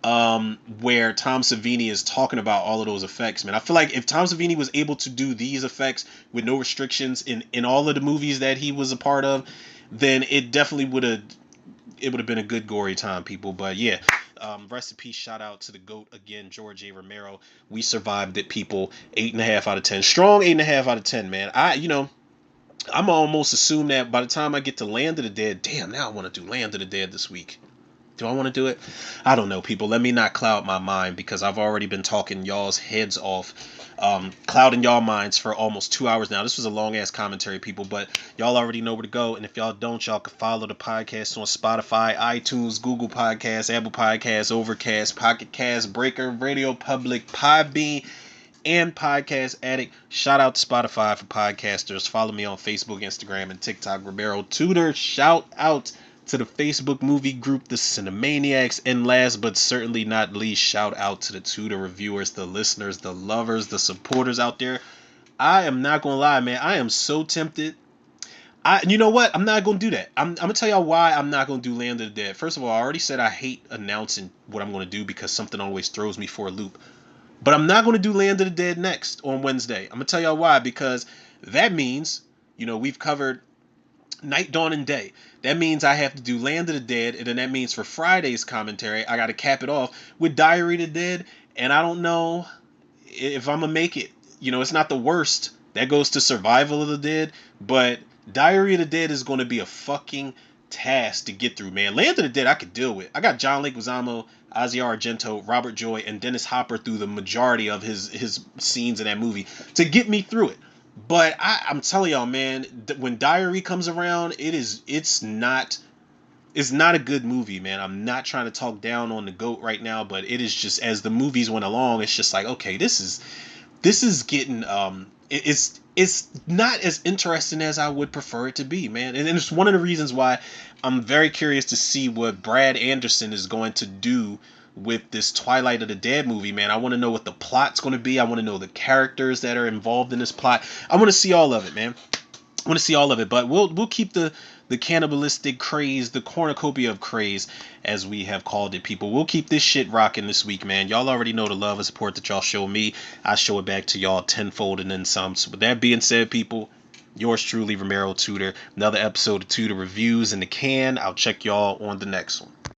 [SPEAKER 1] where Tom Savini is talking about all of those effects, man. I feel like if Tom Savini was able to do these effects with no restrictions in all of the movies that he was a part of, then it definitely would have been a good gory time, people. But yeah, rest in peace, shout out to the GOAT again, George A. Romero. We survived it, people. 8.5 out of 10. Strong 8.5 out of 10, man. I'm almost assume that by the time I get to Land of the Dead, damn, now I want to do Land of the Dead this week. Do I want to do it? I don't know, people. Let me not cloud my mind, because I've already been talking y'all's heads off, clouding y'all minds for almost 2 hours now. This was a long ass commentary, people, but y'all already know where to go. And if y'all don't, y'all can follow the podcast on Spotify, iTunes, Google Podcasts, Apple Podcasts, Overcast, Pocket Cast, Breaker, Radio Public, Podbean, and Podcast Addict. Shout out to Spotify for podcasters. Follow me on Facebook, Instagram, and TikTok, Romero Tutor. Shout out to the Facebook movie group, the Cinemaniacs. And last but certainly not least, shout out to the Tutor reviewers, the listeners, the lovers, the supporters out there. I am not gonna lie, man. I am so tempted. You know what? I'm not gonna do that. I'm gonna tell y'all why I'm not gonna do Land of the Dead. First of all, I already said I hate announcing what I'm gonna do because something always throws me for a loop. But I'm not gonna do Land of the Dead next on Wednesday. I'm gonna tell y'all why, because that means, we've covered Night, Dawn, and Day. That means I have to do Land of the Dead, and then that means for Friday's commentary, I got to cap it off with Diary of the Dead, and I don't know if I'm going to make it. It's not the worst. That goes to Survival of the Dead, but Diary of the Dead is going to be a fucking task to get through, man. Land of the Dead I could deal with. I got John Leguizamo, Asia Argento, Robert Joy, and Dennis Hopper through the majority of his scenes in that movie to get me through it. But I'm telling y'all, man, when Diary comes around, it's not a good movie, man. I'm not trying to talk down on the GOAT right now, but it is just, as the movies went along, it's just like, okay, this is getting it's not as interesting as I would prefer it to be, man. And it's one of the reasons why I'm very curious to see what Brad Anderson is going to do with this Twilight of the Dead movie, man. I want to know what the plot's going to be. I want to know the characters that are involved in this plot. I want to see all of it, man. I want to see all of it, but we'll keep the cannibalistic craze, the cornucopia of craze, as we have called it, people. We'll keep this shit rocking this week, man. Y'all already know the love and support that y'all show me. I show it back to y'all tenfold and then some. So with that being said, people, yours truly, Romero Tutor. Another episode of Tutor Reviews in the can. I'll check y'all on the next one.